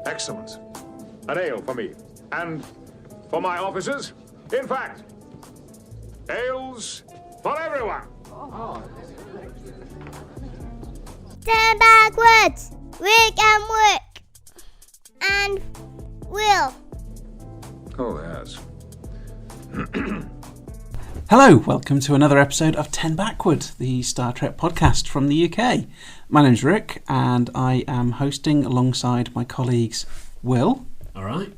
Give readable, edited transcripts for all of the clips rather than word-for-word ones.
Excellent. An ale for me. And for my officers. In fact, ales for everyone. 10 Backwards! Rick and Wick! And Will. Oh, yes. Hello, welcome to another episode of 10 Backward, the Star Trek podcast from the UK. My name's Rick, and I am hosting alongside my colleagues Will. All right.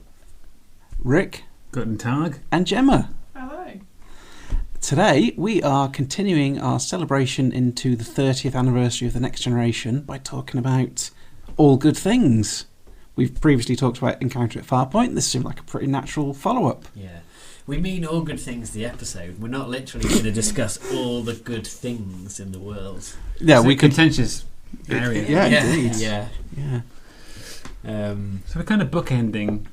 Rick. Guten Tag. And Gemma. Hello. Today we are continuing our celebration into the 30th anniversary of The Next Generation by talking about all good things. We've previously talked about Encounter at Farpoint. This seemed like a pretty natural follow-up. Yeah. We mean all good things, the episode. We're not literally going to discuss all the good things in the world. Yeah, we could. Contentious area. Yeah, indeed. Yeah. Yeah. So we're kind of bookending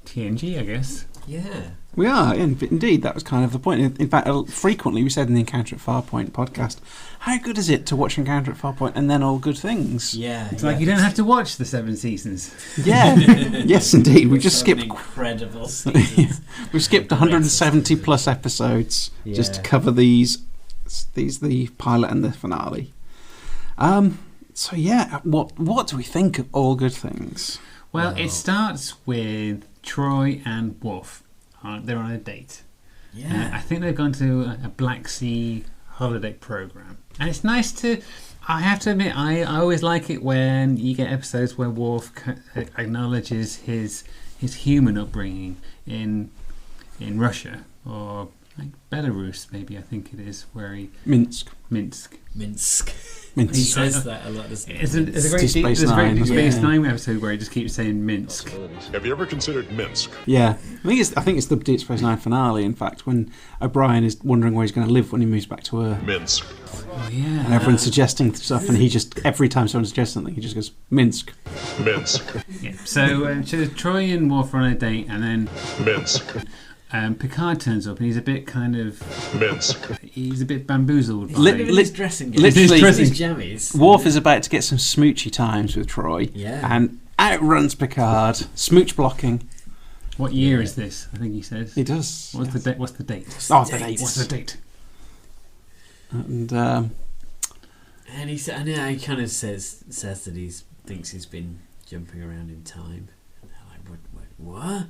TNG, I guess. Yeah. We are, indeed. That was kind of the point. In fact, frequently we said in the Encounter at Farpoint podcast, how good is it to watch Encounter at Farpoint and then all good things? Yeah. It's like you don't have to watch the 7 seasons. Yeah. Yes, indeed. We just skipped incredible seasons. We skipped 170 plus episodes just to cover these, the pilot and the finale. So yeah, what do we think of all good things? Well, it starts with Troy and Worf. They're on a date. Yeah. I think they've gone to a Black Sea holiday program. And it's nice to... I have to admit, I always like it when you get episodes where Worf acknowledges his human upbringing in Russia, or like Belarus, maybe I think it is, where he... Minsk. He says that a lot, doesn't he? There's a great Space Space Nine, Nine episode where he just keeps saying Minsk. Have you ever considered Minsk? Yeah, I think it's the Deep Space Nine finale. In fact, when O'Brien is wondering where he's going to live when he moves back to Earth, Minsk. Oh yeah. and everyone's suggesting stuff, and he just every time someone suggests something, he just goes Minsk. Minsk. Yeah. So Troy and Worf are on a date, and then Minsk. Picard turns up, and he's a bit kind of... Minsk. He's a bit bamboozled. He's by living in his dressing gown. Literally, his jammies. Worf is about to get some smoochy times with Troy, and outruns Picard, smooch blocking. What year is this? I think he says. He does. What's the date? What's the date? Oh, the date. What's the date? And he kind of says that he thinks he's been jumping around in time. And they're like, what?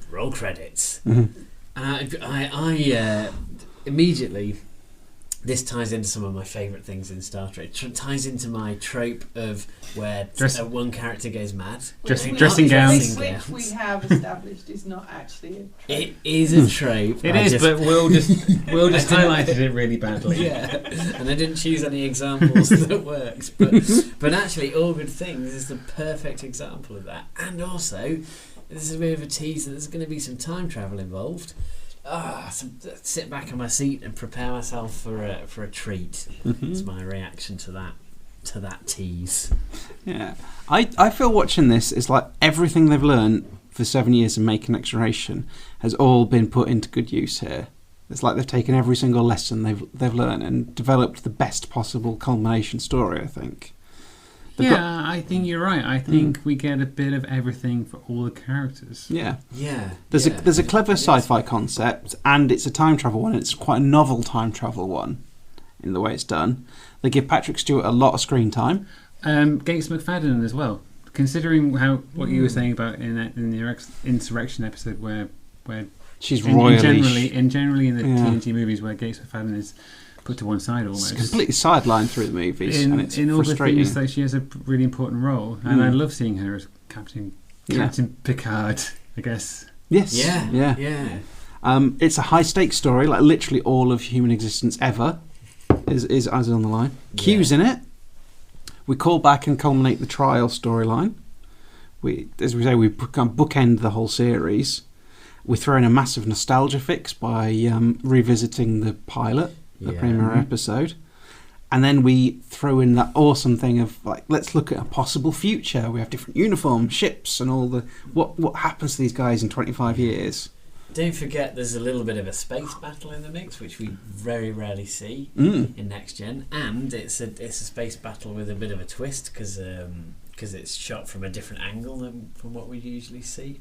Roll credits. Mm-hmm. I immediately, this ties into some of my favourite things in Star Trek. Ties into my trope of where one character goes mad. Dressing gowns. Which we have established is not actually a trope. It is a trope. It is, but Will just highlighted it really badly. Yeah, and I didn't choose any examples that worked. But actually, All Good Things is the perfect example of that. And also, this is a bit of a tease that there's going to be some time travel involved. Sit back on my seat and prepare myself for a treat. Mm-hmm. It's my reaction to that tease. yeah, I feel watching this is like everything they've learned for 7 years of making Next Generation has all been put into good use here. It's like they've taken every single lesson they've learned and developed the best possible culmination story, I think. I think you're right. I think we get a bit of everything for all the characters. Yeah. Yeah. There's a clever sci-fi concept, and it's a time travel one. It's quite a novel time travel one in the way it's done. They give Patrick Stewart a lot of screen time. Gates McFadden as well. Considering what you were saying about in the Insurrection episode, where she's royally generally in the TNG movies where Gates McFadden is put to one side almost. It's completely sidelined through the movies, and it's in all the frustrating. things, like she has a really important role, and I love seeing her as Captain Picard, I guess. Yes. Yeah. It's a high stakes story, like literally all of human existence ever is on the line. Q's in it. We call back and culminate the trial storyline. We bookend the whole series. We throw in a massive nostalgia fix by revisiting the pilot, the premiere episode. And then we throw in that awesome thing of, like, let's look at a possible future. We have different uniforms, ships, and all the... What happens to these guys in 25 years? Don't forget there's a little bit of a space battle in the mix, which we very rarely see in Next Gen. And it's a space battle with a bit of a twist, because because it's shot from a different angle than from what we usually see.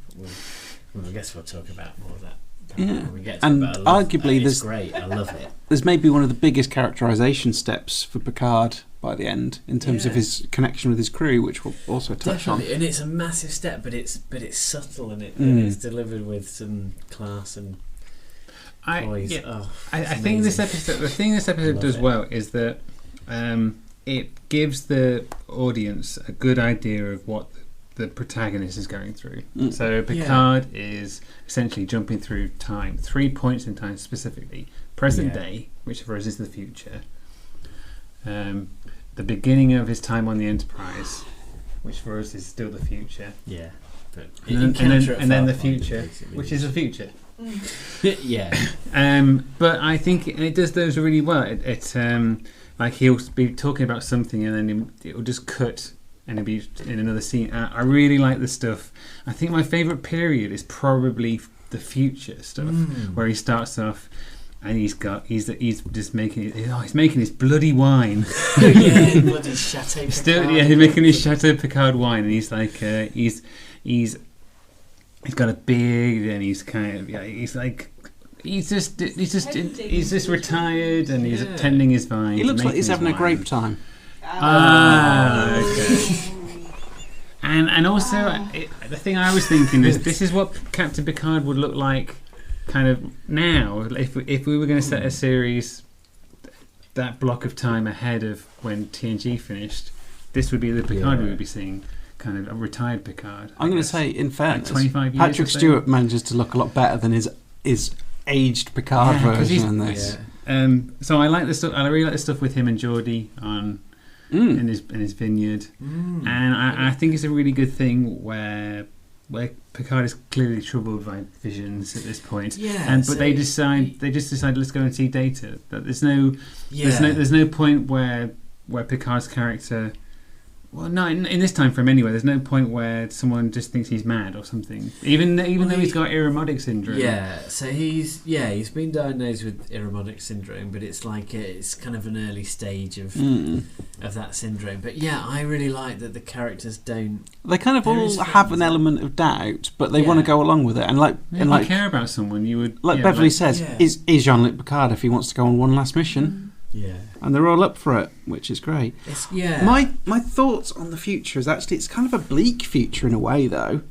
I guess we'll talk about more of that. When we get to and it, but I love, arguably it's great. I love it. There's maybe one of the biggest characterisation steps for Picard by the end in terms of his connection with his crew, which we'll also touch on. And it's a massive step, but it's subtle and it's delivered with some class and poise. I think this episode, the thing this episode does well is that it gives the audience a good idea of what the protagonist is going through. So Picard is essentially jumping through time, 3 points in time specifically: present day, which for us is the future, the beginning of his time on the Enterprise, which for us is still the future, but and then the future, which is the future. But I think it does those really well. It like he'll be talking about something and then it will just cut and it'll be in another scene. I really like the stuff. I think my favourite period is probably the future stuff, where he starts off and he's just making he's making his bloody wine. Bloody Chateau Picard. He's making his Chateau Picard wine, and he's like he's got a beard, and he's kind of he's just retired, and he's tending his vine. He looks like he's having a grape time. Okay. And also the thing I was thinking is this is what Captain Picard would look like kind of now if we were going to set a series that block of time ahead of when TNG finished. This would be the Picard we would be seeing, kind of a retired Picard. I'm going to say, in fairness, 25 years Patrick Stewart manages to look a lot better than his aged Picard version in this. So I like the stuff. I really like the stuff with him and Geordie on in his vineyard, and I think it's a really good thing where Picard is clearly troubled by visions at this point. But they just decide let's go and see Data. That there's no point where Picard's character. Well, no, in this time frame anyway. There's no point where someone just thinks he's mad or something, even though he's got Irumodic syndrome. So he's been diagnosed with Irumodic syndrome, but it's like it's kind of an early stage of that syndrome. But I really like that the characters don't. They kind of all have an element of doubt, but they want to go along with it. And if you care about someone, you would. Like Beverly says, is Jean-Luc Picard if he wants to go on one last mission? And they're all up for it, which is great. My thoughts on the future is actually it's kind of a bleak future in a way, though.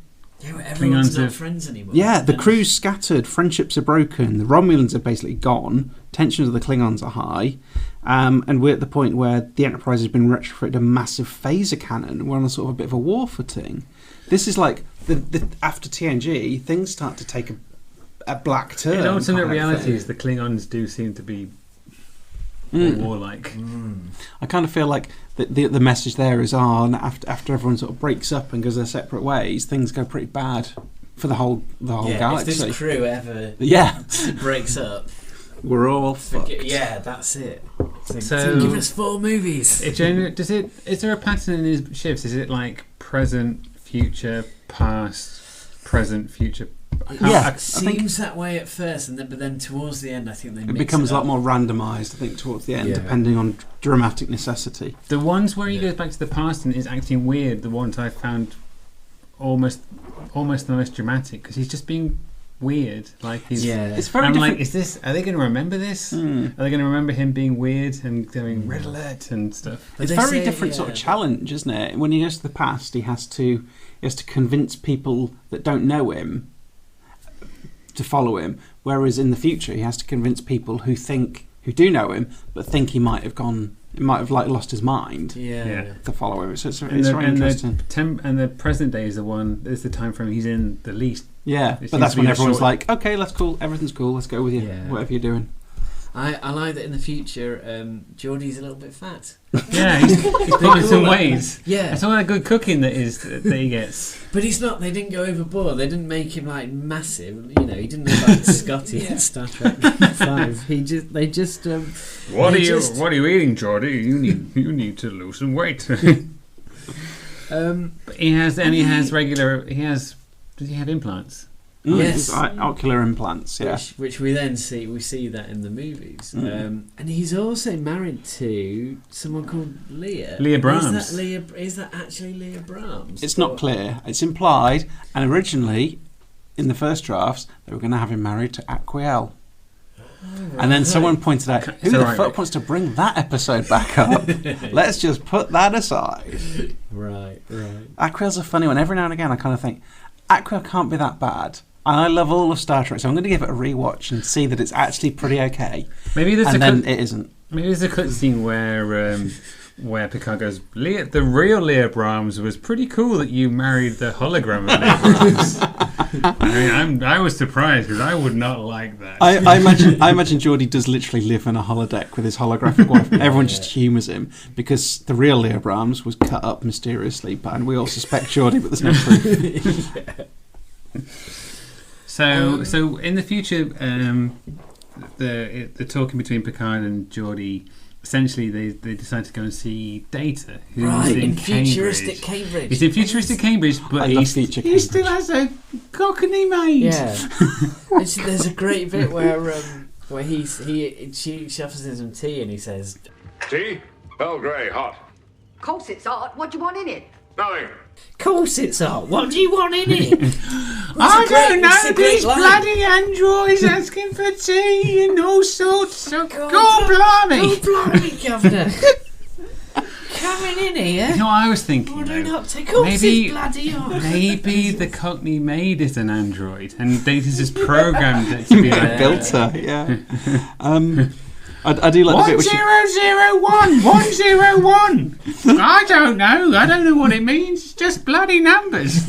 Everyone's not friends anymore. The crew's scattered, friendships are broken, the Romulans are basically gone, tensions with the Klingons are high, and we're at the point where the Enterprise has been retrofitted a massive phaser cannon. We're on a sort of a bit of a war footing. This is like the after TNG, things start to take a black turn. In alternate realities, the Klingons do seem to be warlike. I kind of feel like the message there is after everyone sort of breaks up and goes their separate ways, things go pretty bad for the whole galaxy. If this crew ever breaks up, we're all fucked. That's it. So give us 4 movies. Is there a pattern in these shifts? Is it like present, future, past, present, future? It seems that way at first, but then towards the end, I think it becomes a lot more randomised. I think towards the end, depending on dramatic necessity. The ones where he goes back to the past and is acting weird, the ones I found almost the most dramatic because he's just being weird. Like he's it's very. I'm different. Like, is this? Are they going to remember this? Are they going to remember him being weird and doing red alert and stuff? It's very different sort of challenge, isn't it? When he goes to the past, he has to convince people that don't know him to follow him, whereas in the future he has to convince people who do know him but think he might have lost his mind to follow him. So it's very interesting. And the present day is the time frame he's in the least. But that's when everyone's like, okay, that's cool, everything's cool, let's go with you, whatever you're doing. I like that in the future Geordie's a little bit fat. He's put on some weight. It's all that good cooking that he gets. But he's not. They didn't go overboard. They didn't make him like massive. He didn't look like Scotty in Star Trek 5. What are you eating, Geordie? You need to lose some weight. But he has regular. Does he have implants? Yes. Ocular implants, yeah. Which we then see that in the movies. And he's also married to someone called Leah. Leah Brahms. Is that actually Leah Brahms? It's not clear. It's implied, and originally, in the first drafts, they were going to have him married to Aquiel. And then someone pointed out, who the fuck wants to bring that episode back up? Let's just put that aside. Right. Aquiel's a funny one. Every now and again, I kind of think, Aquiel can't be that bad. And I love all of Star Trek, so I'm going to give it a rewatch and see that it's actually pretty okay. Maybe there's it isn't. Maybe there's a cutscene where Picard goes, the real Leah Brahms was pretty cool that you married the hologram of Leah Brahms. I was surprised because I would not like that. I imagine Geordie does literally live in a holodeck with his holographic wife. Everyone just humours him because the real Leah Brahms was cut up mysteriously, and we all suspect Geordie, but there's no proof. So in the future, the talking between Picard and Geordie, essentially they decide to go and see Data, who's in futuristic Cambridge. He's in futuristic Cambridge, but he still has a cockney maid. Yeah. There's a great bit where she offers him some tea and he says, Tea? Earl Grey, hot. Of course it's hot. What do you want in it? Nothing. "Course it's hot. What do you want in it?" I don't know. These bloody androids asking for tea and all sorts. Go blimey! Go blimey, Governor! Coming in here. You know what I was thinking? Ordering up to course it's bloody hot. Maybe the cockney maid is an android, and Data's just programmed it to be like built her, yeah. I do like the bit where 1001 101. I don't know what it means. It's just bloody numbers.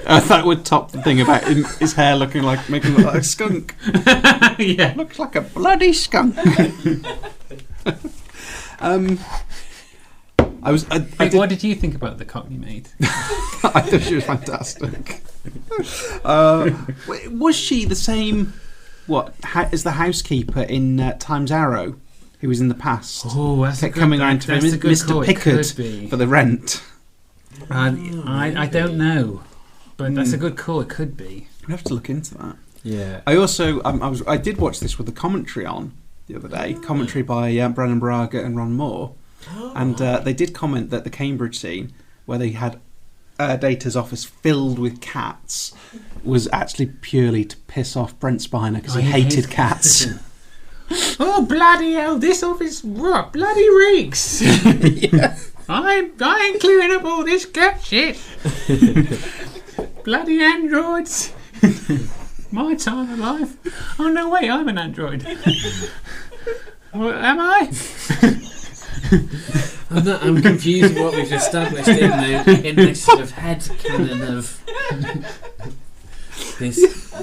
that would top the thing about his hair making him look like a skunk. Yeah, looks like a bloody skunk. What did you think about the cockney maid? I thought she was fantastic. Was she the same? As the housekeeper in Time's Arrow, who was in the past? Oh, that's kept coming around to Mr. Pickard for the rent. I don't know, but that's a good call. It could be. We have to look into that. Yeah. I also I did watch this with the commentary on the other day. Commentary by Brandon Braga and Ron Moore, and they did comment that the Cambridge scene where they had Data's office filled with cats was actually purely to piss off Brent Spiner because he hated cats. Oh bloody hell! This office bloody reeks. Yeah. I ain't clearing up all this cat shit. Bloody androids. My time of life. Oh no, wait, I'm an android. What am I? I'm confused with what we've established in this sort of head canon of this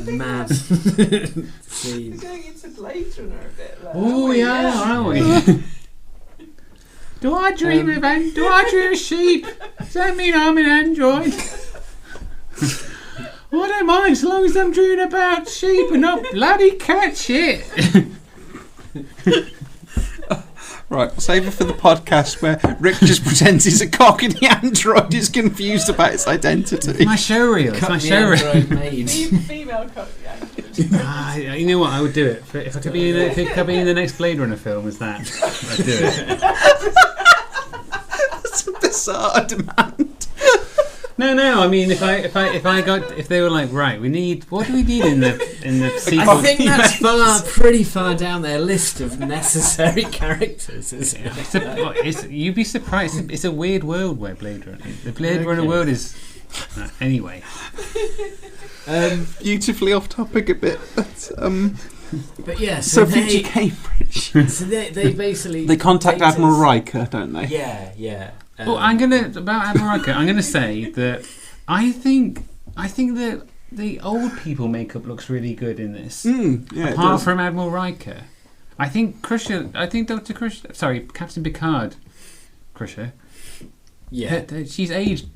mad scene. We're going into Blade Runner a bit. Oh yeah, are we? Do I dream of sheep? Does that mean I'm an android? I don't mind as long as I'm dreaming about sheep and not bloody cat shit. Right, we'll save it for the podcast where Rick just pretends he's a cock and the android is confused about its identity. It's my showreel. It's my showreel. Female cockney android. You know what? I would do it if I could be if it could be in the next Blade Runner film. Is that? I'd do it. That's a bizarre demand. No. I mean, if they were like, right, what do we need in the sequel? I think that's pretty far down their list of necessary characters. Isn't it? You'd be surprised. It's a weird world where Blade Runner. The Blade Runner world is anyway. Beautifully off topic a bit, but yeah. So future Cambridge. So they basically they contact Admiral Riker, don't they? Yeah. Well, about Admiral Riker, I'm gonna say that I think that the old people makeup looks really good in this. Yeah, apart from Admiral Riker, I think Dr. Crusher. Sorry, Captain Picard. Crusher. Yeah, she's aged.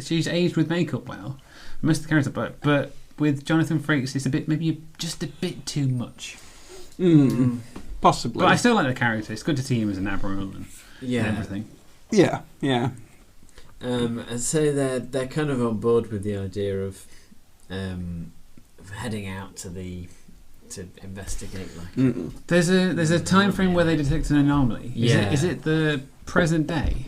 She's aged with makeup well. Most of the characters, but with Jonathan Frakes, it's maybe just a bit too much. Possibly. But I still like the character. It's good to see him as an admiral and everything. Yeah. And so they're kind of on board with the idea of heading out to investigate. There's a time frame where they detect an anomaly. Is it the present day?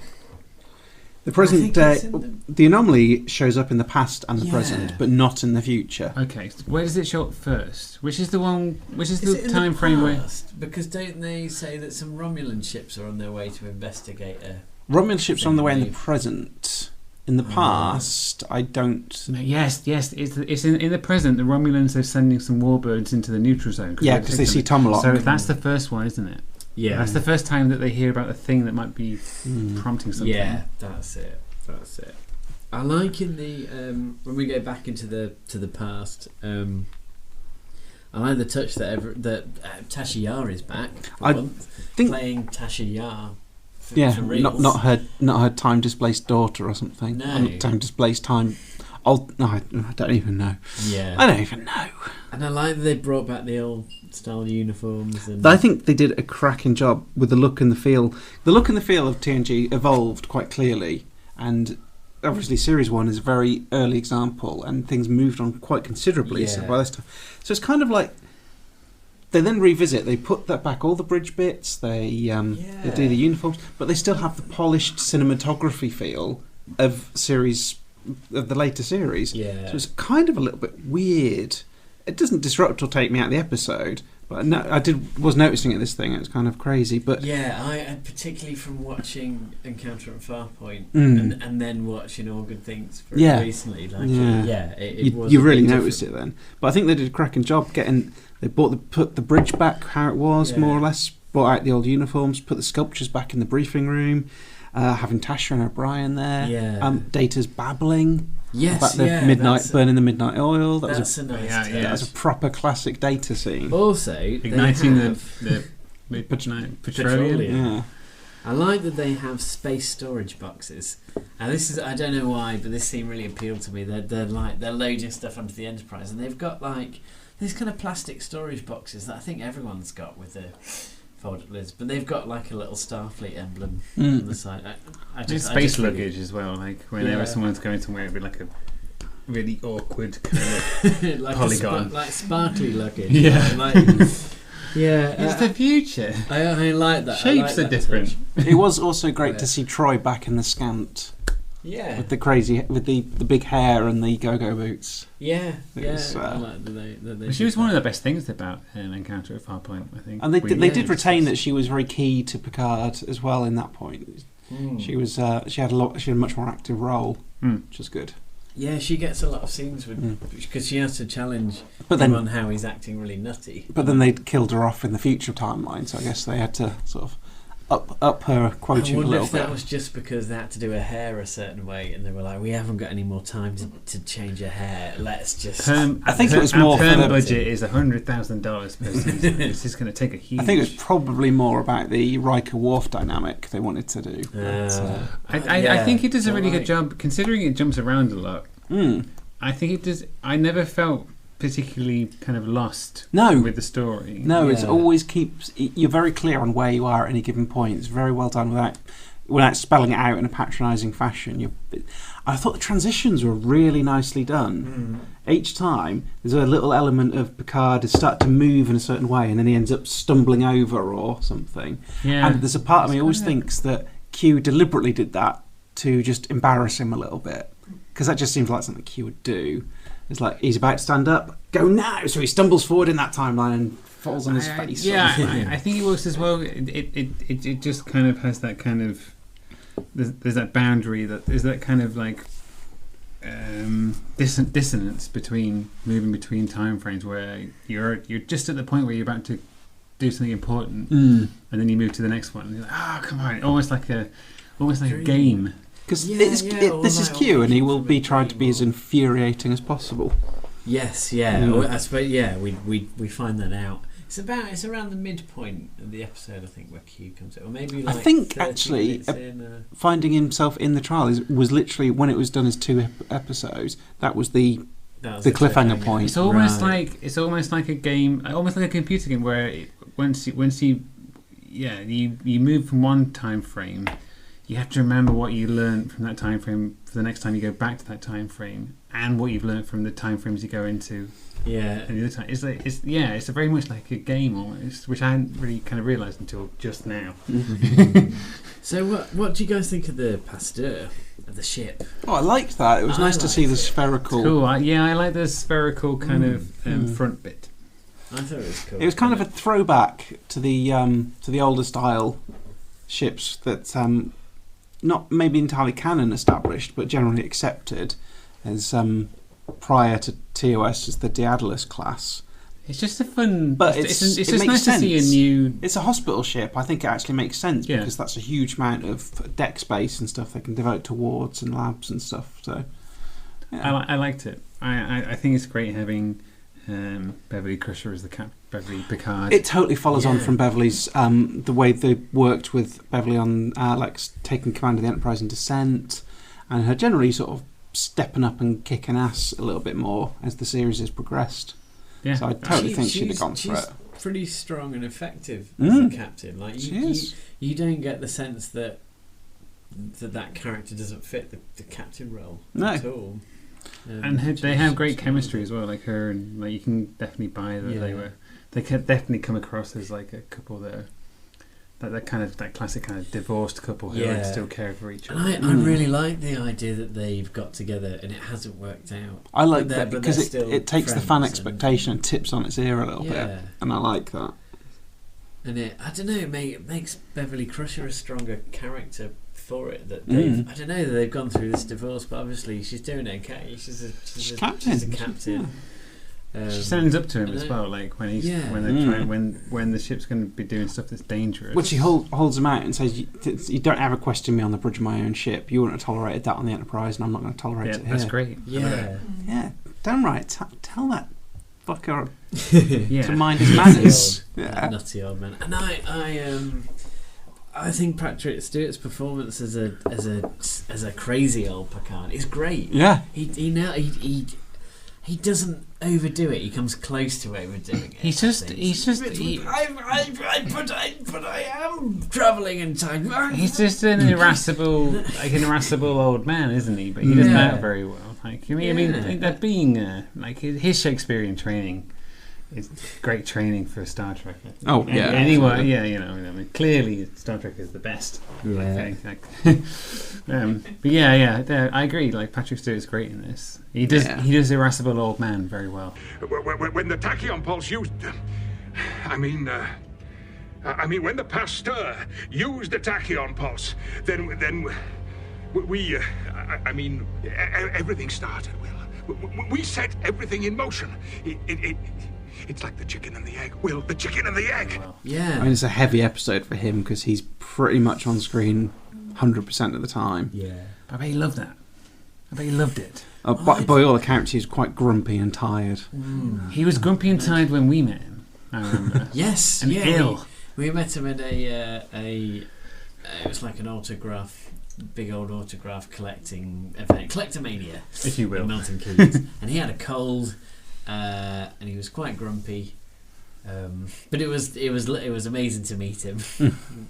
The present day, the anomaly shows up in the past and the present, but not in the future. Okay, so where does it show up first? Which is the one? Which is Is the it in time frame where? Because don't they say that some Romulan ships are on their way to investigate a Romulan ships are on the way in the present. In the past, I don't. No, yes, it's in the present. The Romulans are sending some warbirds into the neutral zone. Yeah, because they see Tomahawk. So that's the first one, isn't it? Yeah, that's the first time that they hear about a thing that might be prompting something. Yeah, that's it. I like in the when we go back into the I like the touch that Tasha Yar is back. I think playing Tasha Yar. Not her time displaced daughter or something. No, time displaced time. I don't even know. Yeah, I don't even know. And I like that they brought back the old style uniforms. And I think they did a cracking job with the look and the feel. The look and the feel of TNG evolved quite clearly, and obviously Series 1 is a very early example, and things moved on quite considerably by this time. So it's kind of like they then revisit. They put that back, all the bridge bits. They do the uniforms, but they still have the polished cinematography feel of the later series. Yeah. So it's kind of a little bit weird. It doesn't disrupt or take me out of the episode, but I was noticing it. This thing, it's kind of crazy. But yeah, I particularly from watching Encounter at Farpoint and then watching All Good Things recently. You really noticed it then. But I think they did a cracking job getting. They put the bridge back how it was, more or less. Brought out the old uniforms, put the sculptures back in the briefing room. Having Tasha and O'Brien there. Yeah. Data's babbling. Yes, about burning the midnight oil. That was a a proper classic Data scene. Also, igniting the midnight petroleum. Yeah. I like that they have space storage boxes. And this is, I don't know why, but this scene really appealed to me. They're loading stuff onto the Enterprise, and they've got these kind of plastic storage boxes that I think everyone's got with the folded lids, but they've got like a little Starfleet emblem on the side. Space luggage as well. Like whenever someone's going somewhere, it'd be like a really awkward kind of like polygon, like sparkly luggage. Yeah, it's the future. I like that. Shapes are different. It was also great to see Troy back in the scant. Yeah, with the big hair and the go-go boots. Yeah, was, I like that they she was one of the best things about Encounter at Farpoint, I think. And they did retain that she was very key to Picard as well in that point. She was she had a much more active role, which was good. Yeah, she gets a lot of scenes because she has to challenge him on how he's acting really nutty. But then they killed her off in the future timeline, so I guess they had to sort of up her quotient a little bit. I wonder if that was just because they had to do her hair a certain way, and they were like, "We haven't got any more time to change her hair. Let's just." I think it was more. Her budget is $100,000 per season. This is going to take a huge. I think it was probably more about the Riker Worf dynamic they wanted to do. I think it does a really good job, considering it jumps around a lot. I think it does. I never felt particularly kind of lost with the story. No, it's always you're very clear on where you are at any given point. It's very well done without spelling it out in a patronising fashion. I thought the transitions were really nicely done. Each time there's a little element of Picard is start to move in a certain way, and then he ends up stumbling over or something. And there's a part of me always thinks that Q deliberately did that to just embarrass him a little bit, because that just seems like something Q would do. It's like he's about to stand up, go now. So he stumbles forward in that timeline and falls on his face. I think it works as well. It just kind of has that kind of there's that boundary, that there's that kind of like dissonance between moving between time frames where you're just at the point where you're about to do something important, and then you move to the next one. And you're like, come on, almost like a game. Because this is Q, and he will be trying to be as infuriating as possible. Yes, I suppose. Yeah, we find that out. It's around the midpoint of the episode, I think, where Q comes in, or maybe. Like I think actually, finding himself in the trial was literally when it was done as 2 episodes. That was the cliffhanger point. It's almost like a game, almost like a computer game, where once you move from one time frame, you have to remember what you learned from that time frame for the next time you go back to that time frame, and what you've learned from the time frames you go into. Yeah. And the other time, it's very much like a game almost, which I hadn't really kind of realised until just now. So what do you guys think of the Pasteur of the ship? Oh, I liked that. It was nice to see the spherical. Cool. I like the spherical kind of front bit. I thought it was cool. It was kind of a throwback to the older style ships that not maybe entirely canon established, but generally accepted as prior to TOS as the Daedalus class. It's just a fun, but it's it just makes nice sense. to see a new. It's a hospital ship. I think it actually makes sense because that's a huge amount of deck space and stuff they can devote to wards and labs and stuff. So, yeah. I liked it. I think it's great having Beverly Crusher as Beverly Picard. It totally follows on from Beverly's the way they worked with Beverly on taking command of the Enterprise in Descent, and her generally sort of stepping up and kicking ass a little bit more as the series has progressed. Yeah. So I totally think she'd have gone for it. She's pretty strong and effective as a captain. Like you don't get the sense that character doesn't fit the captain role at all. And they have great chemistry as well. Like her and you can definitely buy that they could definitely come across as like a couple that are that classic kind of divorced couple who still care for each other. And I really like the idea that they've got together and it hasn't worked out. I like that because it takes the fan expectation and tips on its ear a little bit, and I like that. And I don't know, it makes Beverly Crusher a stronger character for it. That I don't know that they've gone through this divorce, but obviously she's doing okay. She's a captain. Yeah. She stands up to him as well, like when he's when the ship's going to be doing stuff that's dangerous. Which he holds him out and says, "You don't ever question me on the bridge of my own ship. You wouldn't have tolerated that on the Enterprise, and I'm not going to tolerate it here." That's great. Yeah, damn right. Tell that fucker to mind his manners. Nutty old man. And I think Patrick Stewart's performance as a crazy old Picard is great. Yeah, he doesn't overdo it. He comes close to overdoing it. But I am travelling in time. He's just an irascible old man, isn't he? But he does that very well. Like I mean, that being his Shakespearean training is great training for Star Trek. Oh yeah. Anyway, clearly Star Trek is the best. Yeah. But I agree. Like Patrick Stewart is great in this. He does irascible old man very well. When the tachyon pulse used, when the Pasteur used the tachyon pulse, then we, everything started. We set everything in motion. It's like the chicken and the egg. Will, the chicken and the egg. Yeah. I mean, it's a heavy episode for him because he's pretty much on screen 100% of the time. Yeah. I bet he loved that. I bet he loved it. By all accounts, he's quite grumpy and tired. He was grumpy and tired when we met him, I remember. Yes. And ill. We met him at it was like an big old autograph collecting event, Collectomania, if you will, in Milton Keynes. And he had a cold, and he was quite grumpy. But it was amazing to meet him.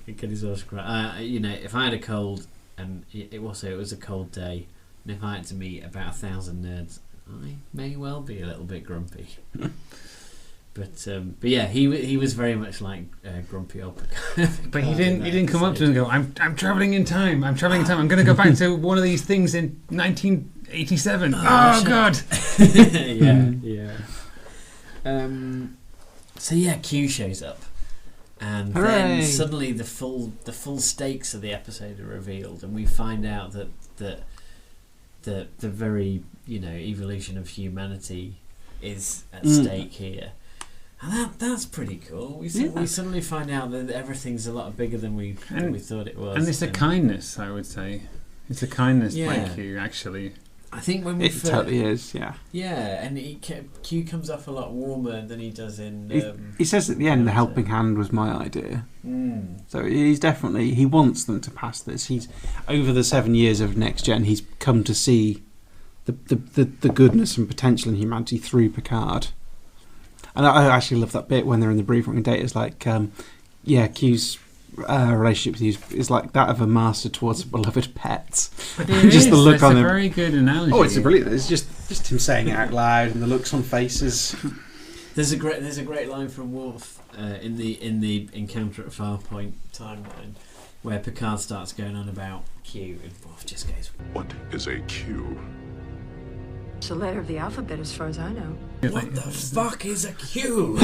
Get his autograph. If I had a cold, and it was a cold day, and if I had to meet about 1,000 nerds, I may well be a little bit grumpy. But yeah, he was very much like grumpy old Picard. But he didn't come up to him and go, I'm travelling in time. I'm going to go back to one of these things in 1987. Oh God. Yeah. So yeah, Q shows up, and then suddenly the full stakes of the episode are revealed, and we find out that the very evolution of humanity is at stake here. And that's pretty cool. We suddenly find out that everything's a lot bigger than we thought it was. And it's a kindness, I would say. It's a kindness by Q, actually. I think when it totally is, yeah. Yeah, and Q comes off a lot warmer than he does in... he says at the end, the helping hand was my idea. So he wants them to pass this. He's over the 7 years of Next Gen, he's come to see the goodness and potential in humanity through Picard. And I actually love that bit when they're in the briefing and Data's like, Q's relationship with you is like that of a master towards a beloved pet. But it Just is. the look That's on a him. very good analogy. Oh, it's brilliant. It's just him saying it out loud and the looks on faces. There's a great line from Worf in the Encounter at Farpoint timeline where Picard starts going on about Q and Worf just goes, What is a Q? It's a letter of the alphabet as far as I know. "What the fuck is a Q?"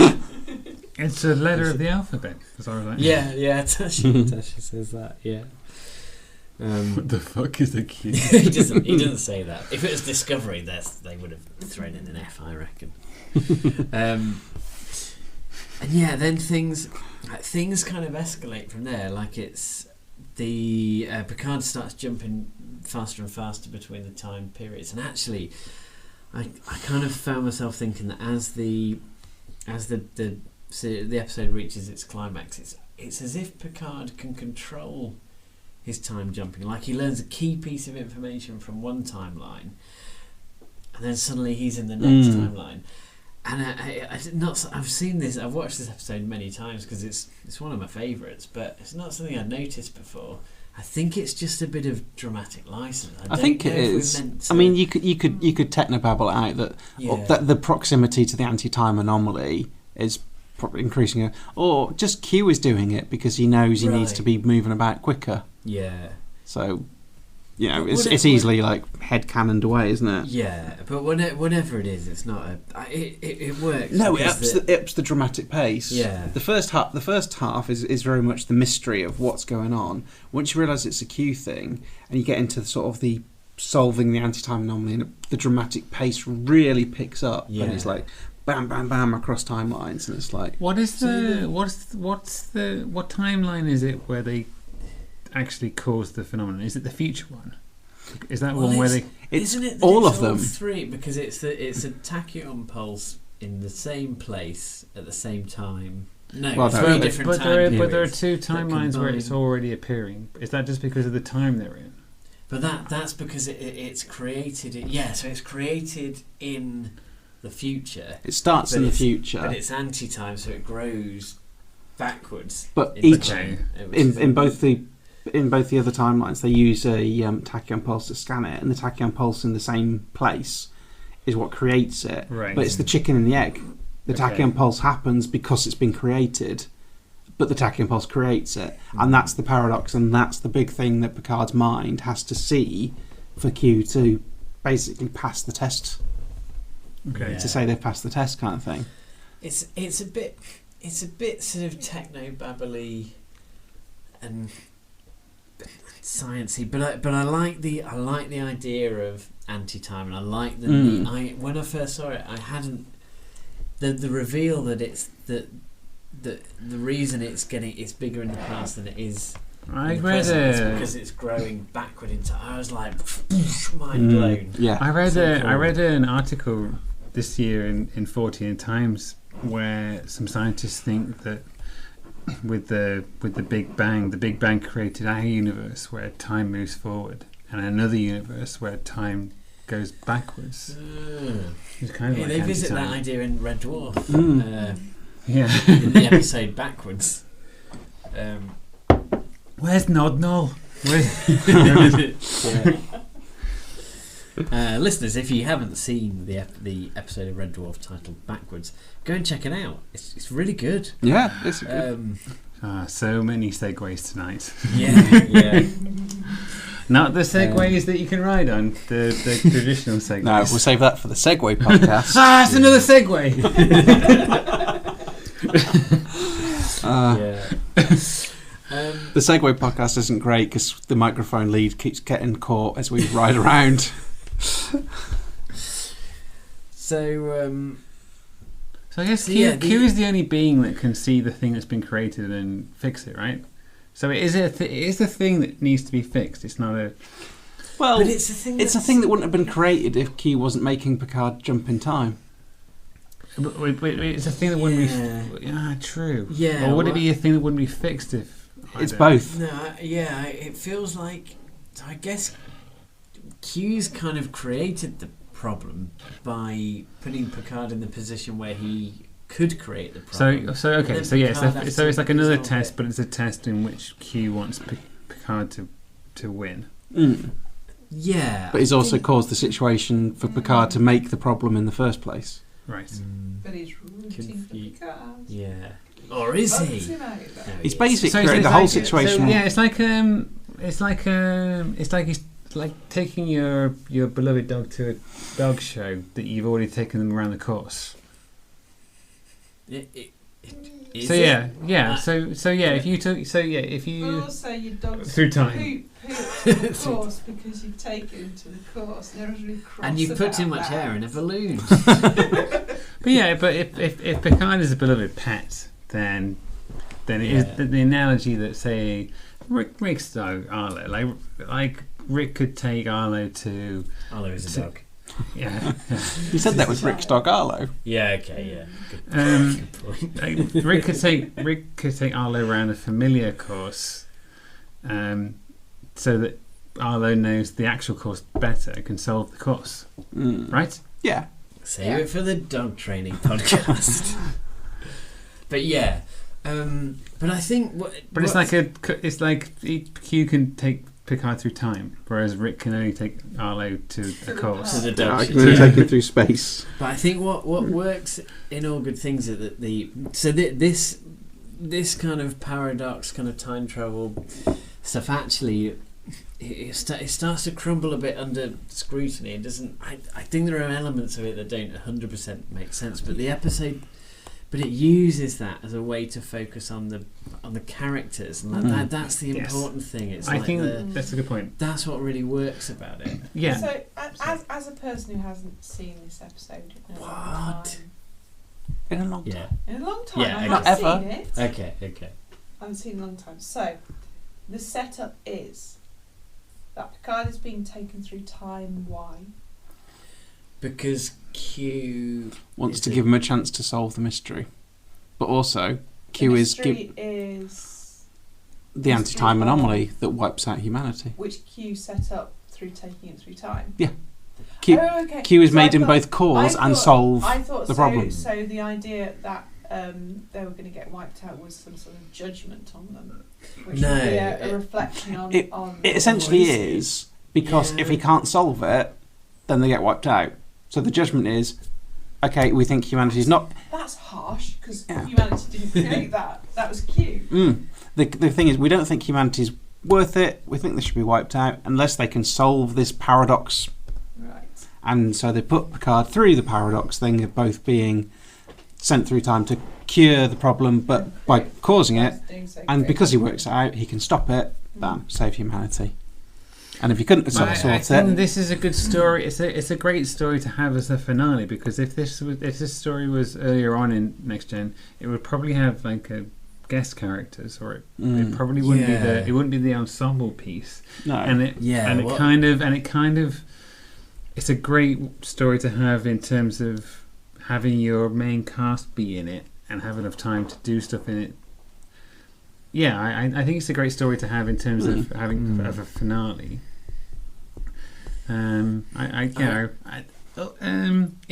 It's a letter of the alphabet. As I was like, yeah, Tasha says that. Yeah. What the fuck is a Q? he doesn't say that. If it was Discovery, they would have thrown in an F, I reckon. And yeah, then things kind of escalate from there. Like it's the Picard starts jumping faster and faster between the time periods, and actually, I kind of found myself thinking that as the episode reaches its climax, it's as if Picard can control his time jumping. Like he learns a key piece of information from one timeline, and then suddenly he's in the next timeline. And I've seen this. I've watched this episode many times because it's one of my favourites, but it's not something I'd noticed before. I think it's just a bit of dramatic license. I think it is. I mean, you could technobabble it out that the proximity to the anti-time anomaly is probably increasing it, or just Q is doing it because he knows he needs to be moving about quicker. Yeah. So, it's easily like head-cannoned away, isn't it? Yeah, but whenever it is, it's not it works. No, it ups the dramatic pace. Yeah. The first half is very much the mystery of what's going on. Once you realise it's a Q thing, and you get into sort of the solving the anti-time anomaly, and the dramatic pace really picks up, and it's like bam, bam, bam across timelines, and it's like what timeline is it where they actually cause the phenomenon? Is it the future one? Is that one where they? Isn't it all of them? Three, because it's a tachyon pulse in the same place at the same time. No, three different time periods. But there are two timelines where it's already appearing. Is that just because of the time they're in? But that's because it's created. So it's created in the future. It starts in the future, but it's anti-time, so it grows backwards. But in both the other timelines, they use a tachyon pulse to scan it, and the tachyon pulse in the same place is what creates it. Right. But it's the chicken and the egg. The tachyon pulse happens because it's been created, but the tachyon pulse creates it, and that's the paradox, and that's the big thing that Picard's mind has to see for Q to basically pass the test. Okay. To say they've passed the test, kind of thing. It's a bit sort of techno-babbly and sciencey, but I like the idea of anti-time, and I like when I first saw it, I hadn't the reveal that it's the reason it's bigger in the past than it is. I read it because it's growing backward into. I was like, mind blown. Yeah, I read an article this year in 14 Times where some scientists think that with the Big Bang created our universe where time moves forward, and another universe where time goes backwards. It's kind of like they visit that idea in Red Dwarf. In the episode Backwards. Where's Nodnol? Listeners, if you haven't seen the episode of Red Dwarf titled Backwards, go and check it out. It's really good. Yeah, it's good. So many segues tonight. Yeah. Not the segues that you can ride on, the traditional segues. No, we'll save that for the Segway podcast. It's another segue. The Segway podcast isn't great because the microphone lead keeps getting caught as we ride around. So I guess Q is the only being that can see the thing that's been created and fix it, right? So it is a thing that needs to be fixed. It's not a... Well, but it's a thing that wouldn't have been created if Q wasn't making Picard jump in time. But it's a thing that wouldn't be... true. Yeah. Or would it be a thing that wouldn't be fixed if... It's both. No, it feels like... I guess Q's kind of created the problem by putting Picard in the position where he could create the problem. So okay, And so then yeah, Picard has so to it's like another resolve test, it. but it's a test in which Q wants Picard to win. Yeah, But he's I also think- caused the situation for Picard to make the problem in the first place. Right. But he's rooting for Picard. Yeah, or is Votes he? him out. No, He's he basically So created the whole situation. So, yeah, it's like he's like taking your beloved dog to a dog show that you've already taken them around the course. Is So it? yeah. So yeah, if you But also your dog's through time. pooped the course because you've taken him to the course. And everyone's really cross And you've put too about much that. air in a balloon. But if Picard is a beloved pet, then it is the analogy that say Rick's dog Arlo, like Rick could take Arlo to. Arlo is a dog. Yeah. You said that with Rick's dog Arlo. Yeah. Okay. Yeah. Good point. Like, Rick could take Arlo around a familiar course, so that Arlo knows the actual course better, can solve the course, right? Yeah. Save it for the dog training podcast. But yeah, but I think it's like Q can take Picard through time, whereas Rick can only take Arlo to a course. to the I dog. can only take it through space. But I think what works in All Good Things is that this kind of paradox, kind of time travel stuff actually it starts to crumble a bit under scrutiny. It doesn't. I think there are elements of it that don't 100% make sense, but the episode. But it uses that as a way to focus on the characters, and that's the important thing. It's I like think that's a good point. that's what really works about it. Yeah. So, as a person who hasn't seen this episode in a long What? time, In a long time. Yeah. in a long time, Yeah, I okay. haven't Not ever. seen it. Okay. I haven't seen it in a long time. So, the setup is that Picard is being taken through time. Why? Because Q Wants is to a- give him a chance to solve the mystery. But also, Q the is mystery is the anti-time anomaly that wipes out humanity. which Q set up through taking it through time. Q, Oh, okay. Q is So I made him thought- both cause I and thought- solve I thought the so, problem. So the idea that they were going to get wiped out was some sort of judgment on them, which No, would be a it- reflection on. It essentially is, because if he can't solve it, then they get wiped out. So the judgment is, okay, we think humanity's not... That's harsh because Yeah. humanity didn't create that. That was Q. The thing is, we don't think humanity's worth it. We think they should be wiped out unless they can solve this paradox. Right. And so they put Picard through the paradox thing of both being sent through time to cure the problem, but by causing it, and because he works it out, he can stop it, bam, save humanity. And if you couldn't sort I it, think this is a good story. It's a great story to have as a finale, because if this story was earlier on in Next Gen, it would probably have like a guest characters, or it probably wouldn't be the ensemble piece. No. It's a great story to have in terms of having your main cast be in it and have enough time to do stuff in it. Yeah, I think it's a great story to have in terms of having of a finale. In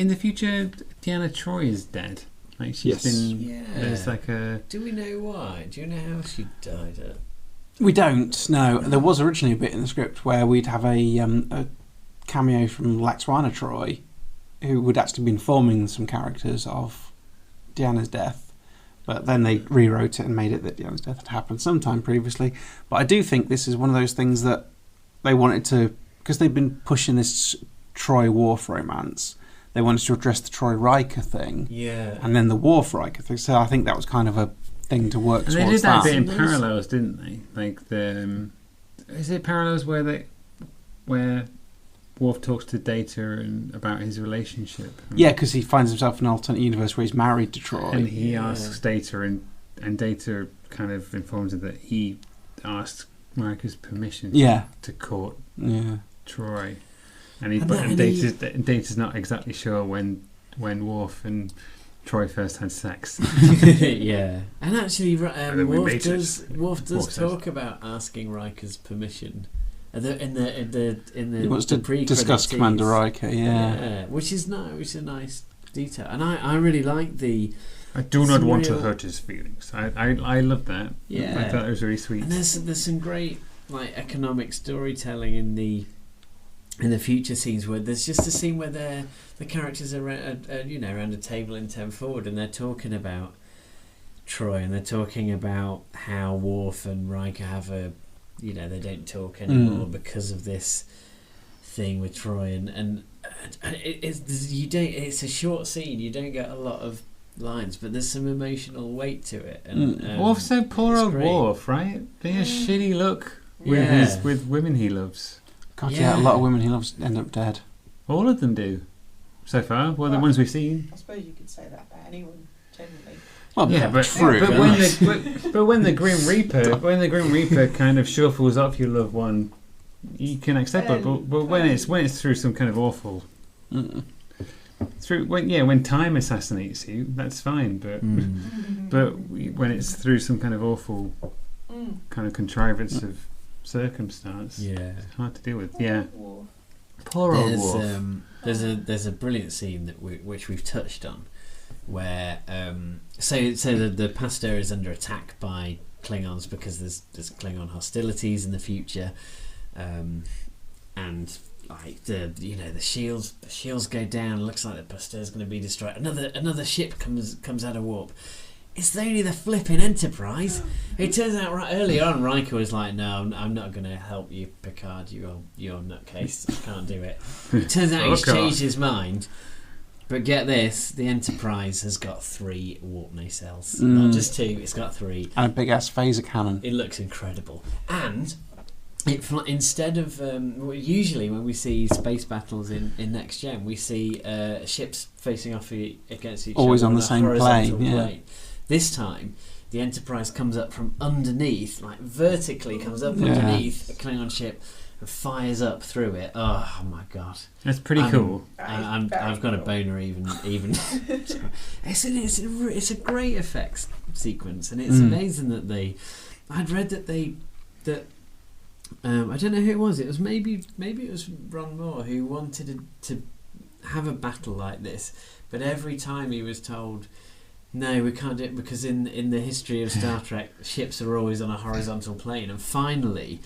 the future, Deanna Troi is dead. Like she's been. There's like a. Do we know why? Do you know how she died? We don't. No, there was originally a bit in the script where we'd have a cameo from Laxwana Troi, who would actually be informing some characters of Deanna's death. But then they rewrote it and made it that Deanna's death had happened sometime previously. But I do think this is one of those things that they wanted to, because they've been pushing this Troi Worf romance, they wanted to address the Troi Riker thing, and then the Worf Riker thing. So I think that was kind of a thing to work towards. And they did that bit in Nice. parallels, didn't they? Like the is it parallels where Worf talks to Data and about his relationship? Yeah, because he finds himself in an alternate universe where he's married to Troi. And he asks Data, and Data kind of informs him that he asked Riker's permission to court Troi. And Data's not exactly sure when Worf and Troi first had sex. Yeah, and actually, Worf does talk says. about asking Riker's permission. In the He wants to pre-credit discuss tease. Commander Riker, yeah. which is nice, which is a nice detail, and I really like the I do not Some want to real- hurt his feelings. I love that. Yeah. I thought it was very sweet. And there's some great like economic storytelling in the future scenes where there's just a scene where the characters are around a table in 10 Forward, and they're talking about Troy, and they're talking about how Worf and Riker have they don't talk anymore because of this thing with Troy, and it's a short scene. You don't get a lot of lines, but there's some emotional weight to it. And Worf's so poor it's old great. Worf, right? Being a shitty look Yeah. with women he loves. God, Yeah. a lot of women he loves end up dead. All of them do, so far. Well, the ones we've seen. I suppose you could say that about anyone, generally. Well, Yeah, but true. but when the Grim Reaper kind of shuffles off your loved one, you can accept it. But when it's through some kind of awful, when time assassinates you, that's fine. But when it's through some kind of awful kind of contrivance of circumstance, it's hard to deal with. Yeah, poor old Worf. There's a brilliant scene which we've touched on, where so the Pasteur is under attack by Klingons because there's Klingon hostilities in the future, and like the shields go down. It looks like the Pasteur's going to be destroyed. Another ship comes out of warp. It's only the flipping Enterprise. It turns out right early on, Riker was like, "No, I'm not going to help you, Picard. You're nutcase. I can't do it." It turns out he's changed his mind. But get this: the Enterprise has got 3 warp nacelles, not just 2. It's got 3, And a big ass phaser cannon. It looks incredible, and instead of usually when we see space battles in Next Gen, we see ships facing off against each Always other on the a same horizontal plane, yeah. This time, the Enterprise comes up from underneath, like vertically comes up underneath a Klingon ship and fires up through it. Oh my god, That's pretty cool. I've got a boner even. It's a great effects sequence, and it's amazing that I'd read that I don't know who it was. It was maybe it was Ron Moore who wanted to have a battle like this, but every time he was told, "No, we can't do it because in the history of Star Trek, ships are always on a horizontal plane." And finally,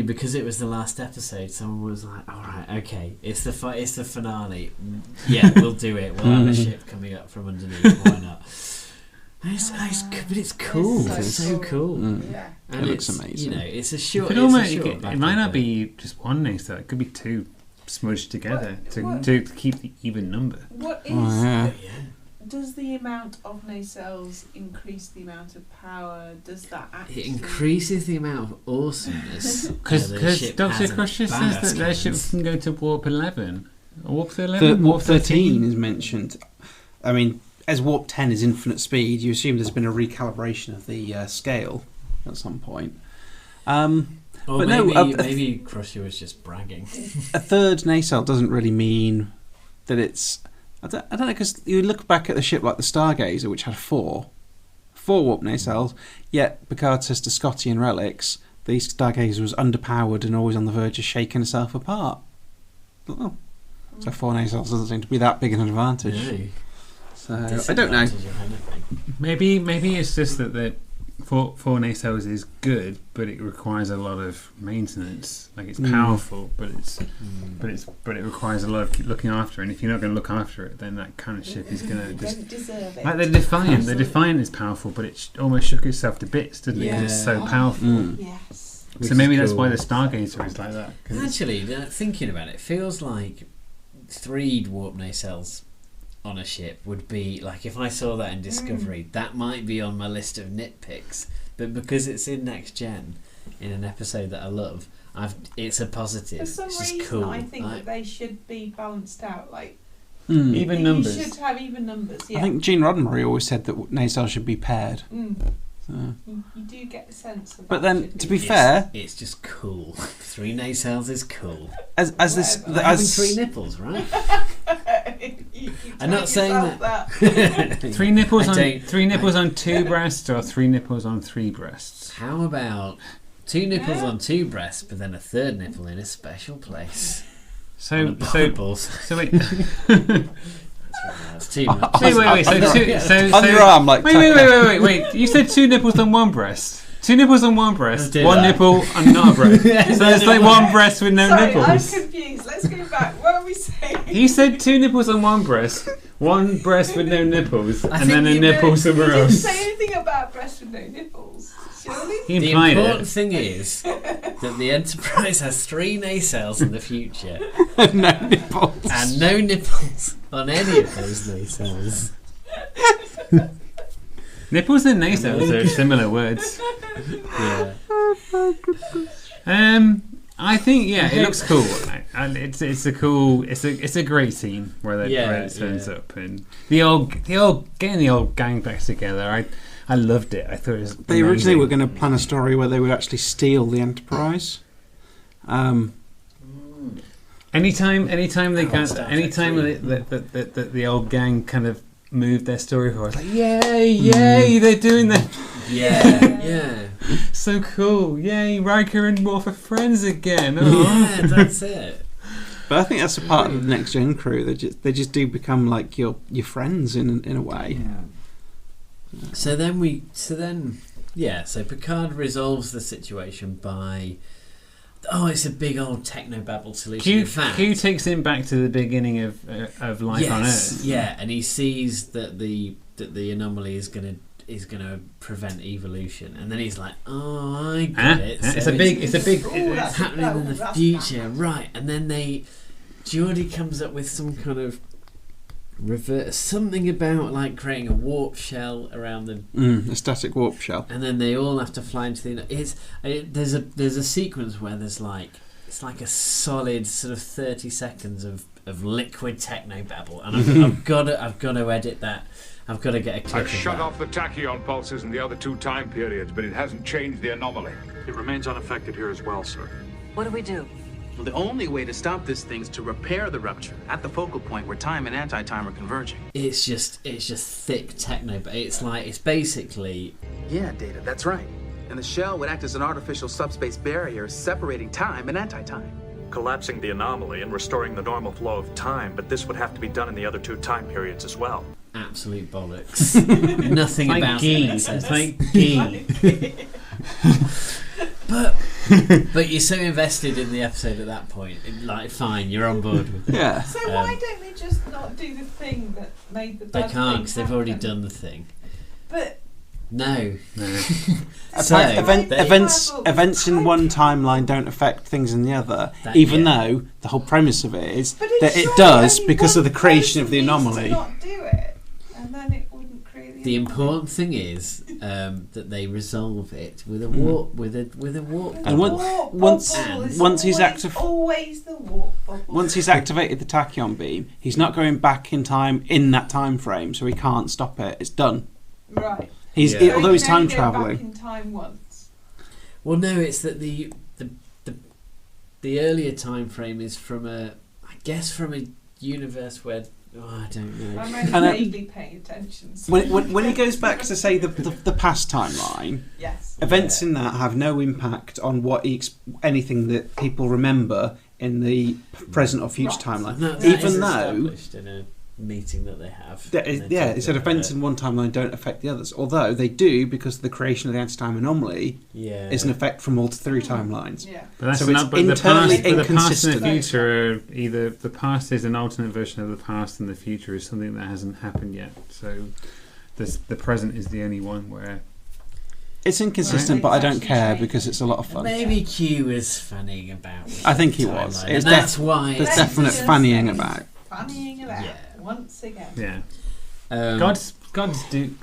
because it was the last episode, someone was like, "All right, okay, it's the finale. Yeah, we'll do it. We'll have a ship coming up from underneath. Why not?" But it's cool. It's so cool. Yeah. And It looks it's, amazing. It's a short. It might not be just one nacelle. It could be 2 smudged together to keep the even number. What is? Oh, yeah. Does the amount of nacelles increase the amount of power? Does that actually? It increases the amount of awesomeness. Because Dr. Crusher says that their ships can go to warp 11. Warp 11? Warp 13 is mentioned. I mean, as warp 10 is infinite speed, you assume there's been a recalibration of the scale at some point. Or But maybe, no, maybe Crusher was just bragging. A third nacelle doesn't really mean that it's... I don't know, because you look back at the ship like the Stargazer, which had 4 warp nacelles, yet Picard says to Scotty and Relics, the Stargazer was underpowered and always on the verge of shaking herself apart. Oh. So 4 nacelles doesn't seem to be that big an advantage. No. So, I don't know. Disadvantage of anything. Maybe it's just that the 4 nacelles is good, but it requires a lot of maintenance. Like it's powerful, but it requires a lot of looking after. And if you're not going to look after it, then that kind of ship is going to just Don't deserve it. like the Defiant. The Defiant is powerful, but it almost shook itself to bits, didn't it? 'Cause it's so powerful. Yes. So maybe that's why the Stargazer is like that. 'cause it's- Actually, thinking about it, feels like 3 warp nacelles on a ship would be like, if I saw that in Discovery, that might be on my list of nitpicks. But because it's in Next Gen, in an episode that I love, it's a positive. For some It's just reason, cool. I think Like, that they should be balanced out. Like even numbers. You should have even numbers. Yeah. I think Gene Roddenberry always said that nacelles should be paired. So. You do get the sense of. But that then, should to be be fair, it's just cool. 3 nacelles is cool. as this, Like having as 3 nipples, right? You I'm not told saying yourself that. 3 nipples I on don't- 3 nipples on 2 breasts, or 3 nipples on 3 breasts. How about 2 nipples on 2 breasts, but then a 3rd nipple in a special place? So Nipples. wait. That's too much. Wait. On your arm, like Wait. You said 2 nipples on one breast. 2 nipples on one breast. do One that. nipple and not a breast. So it's like one breast with no Sorry, I'm nipples. confused. Let's go back. What are we saying? You said 2 nipples on one breast, one breast with no nipples, I and then a think nipple somewhere You didn't else. say anything about breasts with no nipples, surely? He The implied important it. thing is that the Enterprise has 3 nacelles in the future no nipples. and no nipples on any of those nacelles. Nipples and nacelles are similar words. Yeah. I think it looks cool. And it's a great scene where it turns up and the old getting the old gang back together. I loved it. I thought it was They originally amazing. were going to plan a story where they would actually steal the Enterprise. Anytime they got, Star Trek anytime 3. the old gang kind of moved their story forward, I was like, yay, they're doing that. Yeah. So cool, yay, Riker and Worf are friends again. Oh. Yeah, that's it. But I think that's a part of the Next Gen crew. They just do become like your friends in a way. So Picard resolves the situation by, it's a big old technobabble solution. In fact, Q takes him back to the beginning of life on Earth. Yeah, and he sees that the anomaly is gonna prevent evolution, and then he's like, "Oh, I get it." So It's a big. it's happening in the future, right? And then Geordie comes up with some kind of something about like creating a warp shell around the A static warp shell. and then they all have to fly into the. There's a sequence where it's like a solid sort of 30 seconds of liquid technobabble, and I've got to edit that. I've got to get a clip I've of shut that. off the tachyon pulses in the other 2 time periods, but it hasn't changed the anomaly. It remains unaffected here as well, sir. What do we do? Well, the only way to stop this thing is to repair the rupture at the focal point where time and anti-time are converging. It's just thick techno, but it's basically Yeah, Data, that's right. And the shell would act as an artificial subspace barrier separating time and anti-time. Collapsing the anomaly and restoring the normal flow of time, but this would have to be done in the other 2 time periods as well. absolute bollocks. Nothing Like about ghee. it. It's like ghee. But you're so invested in the episode at that point. Fine, you're on board with it. Yeah. So why don't they just not do the thing that made the They bad can't thing because they've already happen? done the thing. But No. Events They- events in one timeline don't affect things in the other, That- even yeah. though the whole premise of it is but that it surely does only because of the one creation of person the needs anomaly. to not do it, and then it wouldn't create The anomaly. important thing is that they resolve it with a warp with a warp. And The once- warp once- bubble is once he's always- active- always the warp bubble. Once he's activated the tachyon beam, he's not going back in time in that time frame, so he can't stop it. It's done. Right. He's Yeah. although So he's you can only time go back traveling. in time once. Well, no, it's that the earlier time frame is from a universe where I don't know. I'm only And, vaguely paying attention. So When he goes back to say the past timeline, yes. events in that have no impact on what anything that people remember in the present or future Right. timeline. That Even is though established in a meeting that they have. that and they talk it said about events it. in one timeline don't affect the others, although they do because the creation of the anti-time anomaly is an effect from all 3 timelines. Yeah. But that's So it's not. But the internally past and the inconsistent. future are either the past is an alternate version of the past, and the future is something that hasn't happened yet. So, the present is the only one where. It's inconsistent, Right. but I don't It's care actually because it's a lot of fun. Maybe Q is fannying about. With I think he the was. timeline, It's and that's why. There's Let's definite just fannying say about. Fannying about Yeah. once again. Yeah, Um, gods do and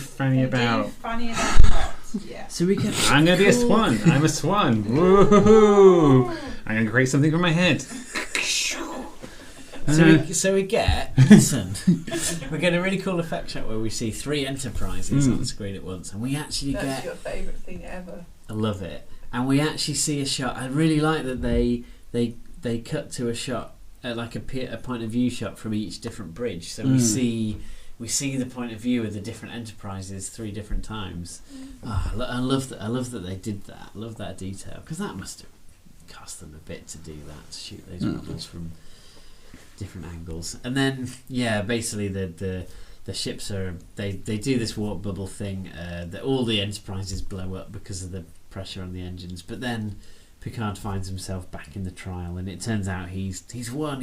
fanny They do about. fanny about lots, yeah. So we get. I'm gonna be a swan. I'm a swan. Woohoo! I'm gonna create something from my head. So we get listen. We get a really cool effect shot where we see 3 Enterprises on screen at once, and we actually That's get. your favourite thing ever. I love it, and we actually see a shot. I really like that they cut to a shot, like a point of view shot from each different bridge. So we see the point of view of the different Enterprises 3 different times. Oh, I love that. I love that they did that. I love that detail because that must have cost them a bit to do that, to shoot those models from different angles. And then basically the ships they do this warp bubble thing. That all the Enterprises blow up because of the pressure on the engines. But then Picard finds himself back in the trial, and it turns out he's won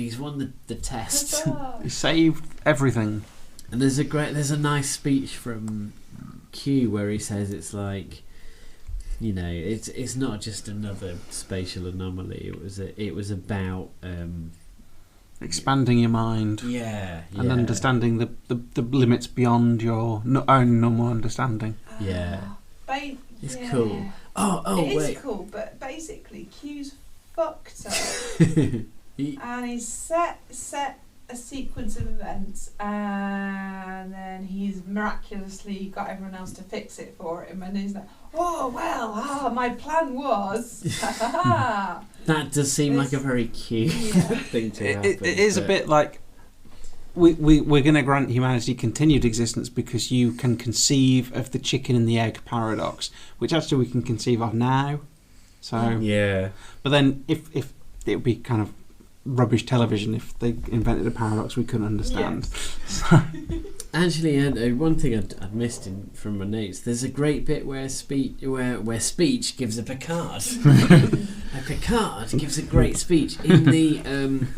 the test. He saved everything. And there's a nice speech from Q where he says it's like, it's not just another spatial anomaly. It was about expanding your mind. And understanding the limits beyond your own normal understanding. It's cool. It wait. is cool, but basically Q's fucked up, and he's set a sequence of events, and then he's miraculously got everyone else to fix it for him, and he's like, my plan was. That does seem like a very Q thing to happen. It is a bit like we're going to grant humanity continued existence because you can conceive of the chicken and the egg paradox, which actually we can conceive of now. So but then if it would be kind of rubbish television if they invented a paradox we couldn't understand. So. Actually, one thing I'd missed from my notes. There's a great bit where speech gives a Picard. A Picard gives a great speech in the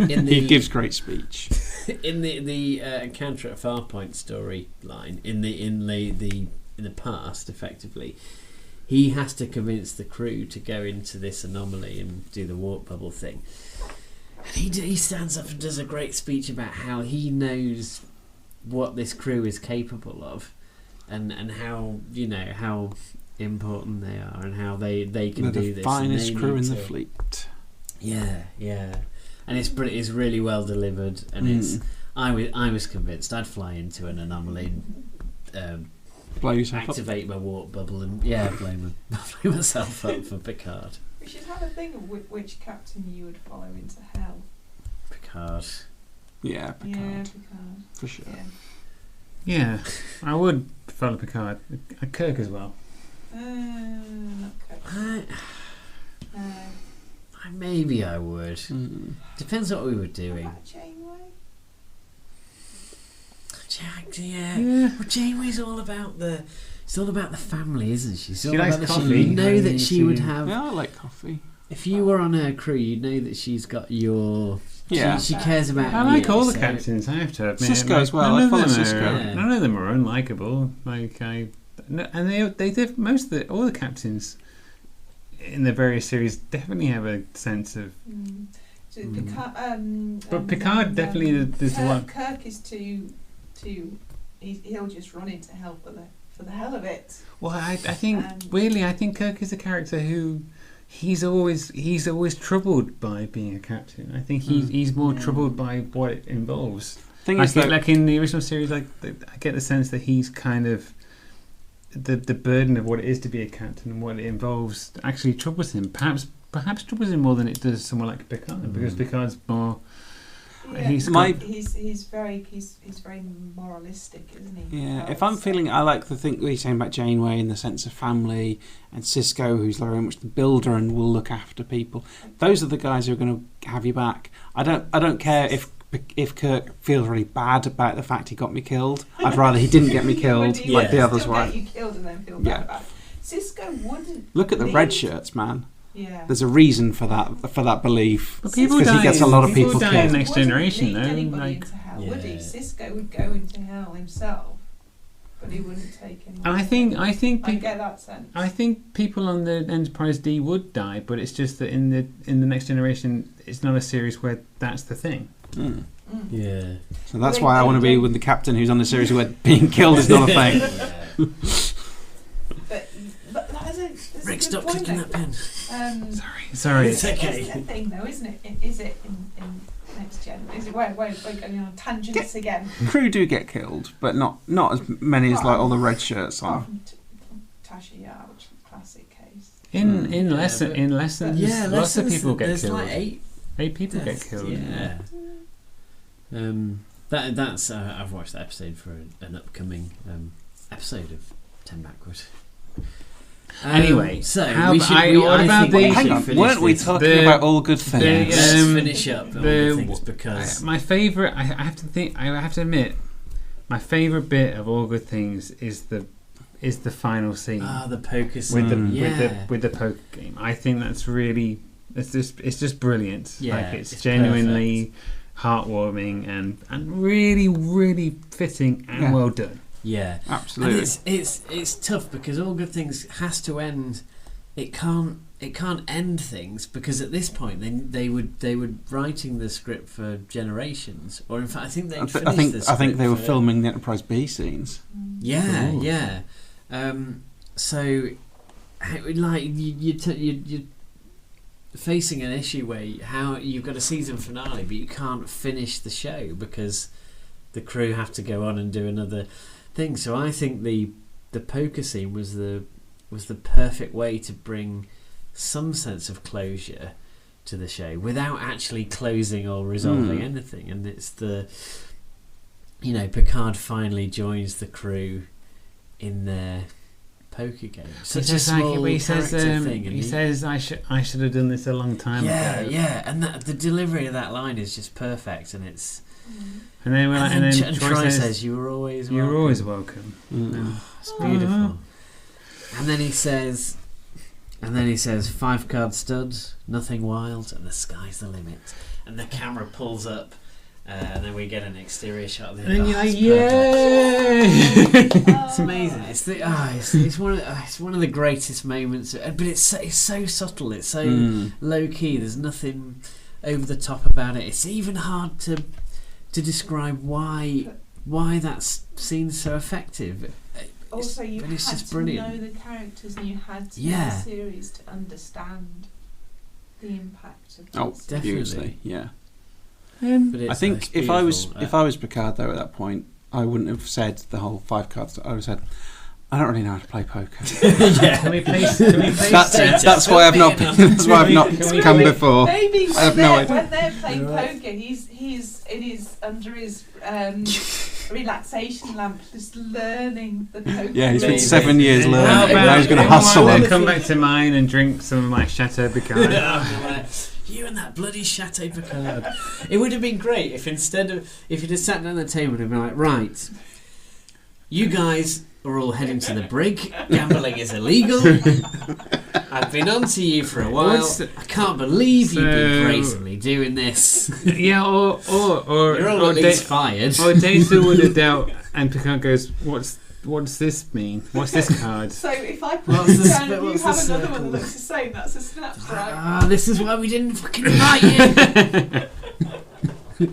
he gives great speech in the Encounter at Farpoint storyline in the past. Effectively, he has to convince the crew to go into this anomaly and do the warp bubble thing. And he stands up and does a great speech about how he knows what this crew is capable of, and how how important they are, and how they can do this. The finest crew in the fleet. Yeah, and it's really well delivered, and it's. I was convinced I'd fly into an anomaly, blow yourself activate up. my warp bubble, and blow myself up for Picard. We should have a thing of which captain you would follow into hell. Picard. Yeah, Picard. Yeah, Picard. For sure. Yeah, I would follow Picard. Kirk as well. Not Kirk. Maybe I would. Depends what we were doing. What about Janeway? Well, Janeway's all about the. It's all about the family, isn't she? She likes coffee. You know that she would have. Yeah, I like coffee. If you were on her crew, you'd know that she's got your. Yeah, she cares about. I like all the so captains. I have to admit. Cisco as well. I follow Cisco. None of them are unlikable. And they did all the captains in the various series definitely have a sense of. But Picard definitely is the one. Kirk is too. He'll just run into hell for the hell of it. Well, I think weirdly, I think Kirk is a character who. He's always troubled by being a captain. I think he's more troubled by what it involves. Like in the original series, I get the sense that he's kind of the burden of what it is to be a captain and what it involves actually troubles him. Perhaps troubles him more than it does someone like Picard, because Picard's more. Yeah, he's very moralistic, isn't he? Yeah, if I'm feeling, I like the thing he's saying about Janeway in the sense of family, and Cisco, who's very much the builder and will look after people. Those are the guys who are going to have you back. I don't care if Kirk feels really bad about the fact he got me killed. I'd rather he didn't get me killed like the others were. Get you killed and then feel bad about it. Cisco wouldn't. Look at the red shirts, man. Yeah. There's a reason for that belief. But people because he gets a lot of people die killed. in Next Generation, though. Into hell, would he? Cisco would go into hell himself, but he wouldn't take anyone. And I get that sense. I think people on the Enterprise D would die, but it's just that in the Next Generation, it's not a series where that's the thing. Yeah. So that's why I want to be with the captain who's on the series where being killed is not a thing. But Rick, stop clicking that pen. Sorry. It's okay. It's a thing, though, isn't it? Is it in Next Gen? Is it we're going on tangents again? Crew do get killed, but not as many as like all the red shirts on. Tasha Yar, which is a classic case. In lessons, lots of people get killed. There's like 8 people get killed. Yeah. That's I've watched that episode for an upcoming episode of 10 Backward. Anyway, so how we about- should, what I about think the- we Hang should on, finish weren't we this. talking about all good things? Let's finish up on the things because my favourite. I have to think. I have to admit, my favourite bit of All Good Things is the final scene the poker scene with the poker game. I think that's really it's just brilliant. Yeah, like it's it's genuinely heartwarming and really really fitting and well done. Yeah, absolutely. And it's tough because All Good Things has to end. It can't end things because at this point they were writing the script for generations, or in fact I think they finished the script. I think they were filming the Enterprise B scenes. Yeah, Ooh. yeah. So, like you're facing an issue where how you've got a season finale, but you can't finish the show because the crew have to go on and do another thing. So I think the poker scene was the perfect way to bring some sense of closure to the show without actually closing or resolving anything. And it's Picard finally joins the crew in their poker game. Such a small character thing. He says, "I should have done this a long time ago." Yeah, and the delivery of that line is just perfect, and it's. And then Troy says, "You were always welcome." You were always welcome. Oh, it's beautiful. And then he says, 5-card studs, nothing wild, and the sky's the limit. And the camera pulls up, and then we get an exterior shot of the And then you're like, it's yay! It's amazing. It's one of the greatest moments, but it's so subtle. It's so low key. There's nothing over the top about it. It's even hard to describe why that scene's so effective. Also, you but had it's just to brilliant. know the characters, and you had to know the series to understand the impact of this. Definitely. Hugely, yeah. But I think if I was Picard though at that point, I wouldn't have said the whole 5 cards. I would have said, I don't really know how to play poker. Can we play? That's why I've not. That's why I've not come before. Maybe I have no idea. when they're playing poker, he's under his relaxation lamp, just learning the poker. Yeah, he's been Maybe. 7 years learning. How about Now he's going to hustle and him. come back to mine and drink some of my Chateau Picard. You and that bloody Chateau Picard. It would have been great if you'd have sat down at the table and been like, right, you guys are all heading to the brig. Gambling is illegal. I've been on to you for a while. I can't believe you've been brazenly doing this. Yeah, or You're all at least fired. Or Data would have dealt, and Picard goes, What's this mean? What's this card? So if I put What's this the down and you what's have the another one circle? that looks the same, that's a snaps, right? Ah, this is why we didn't fucking invite you.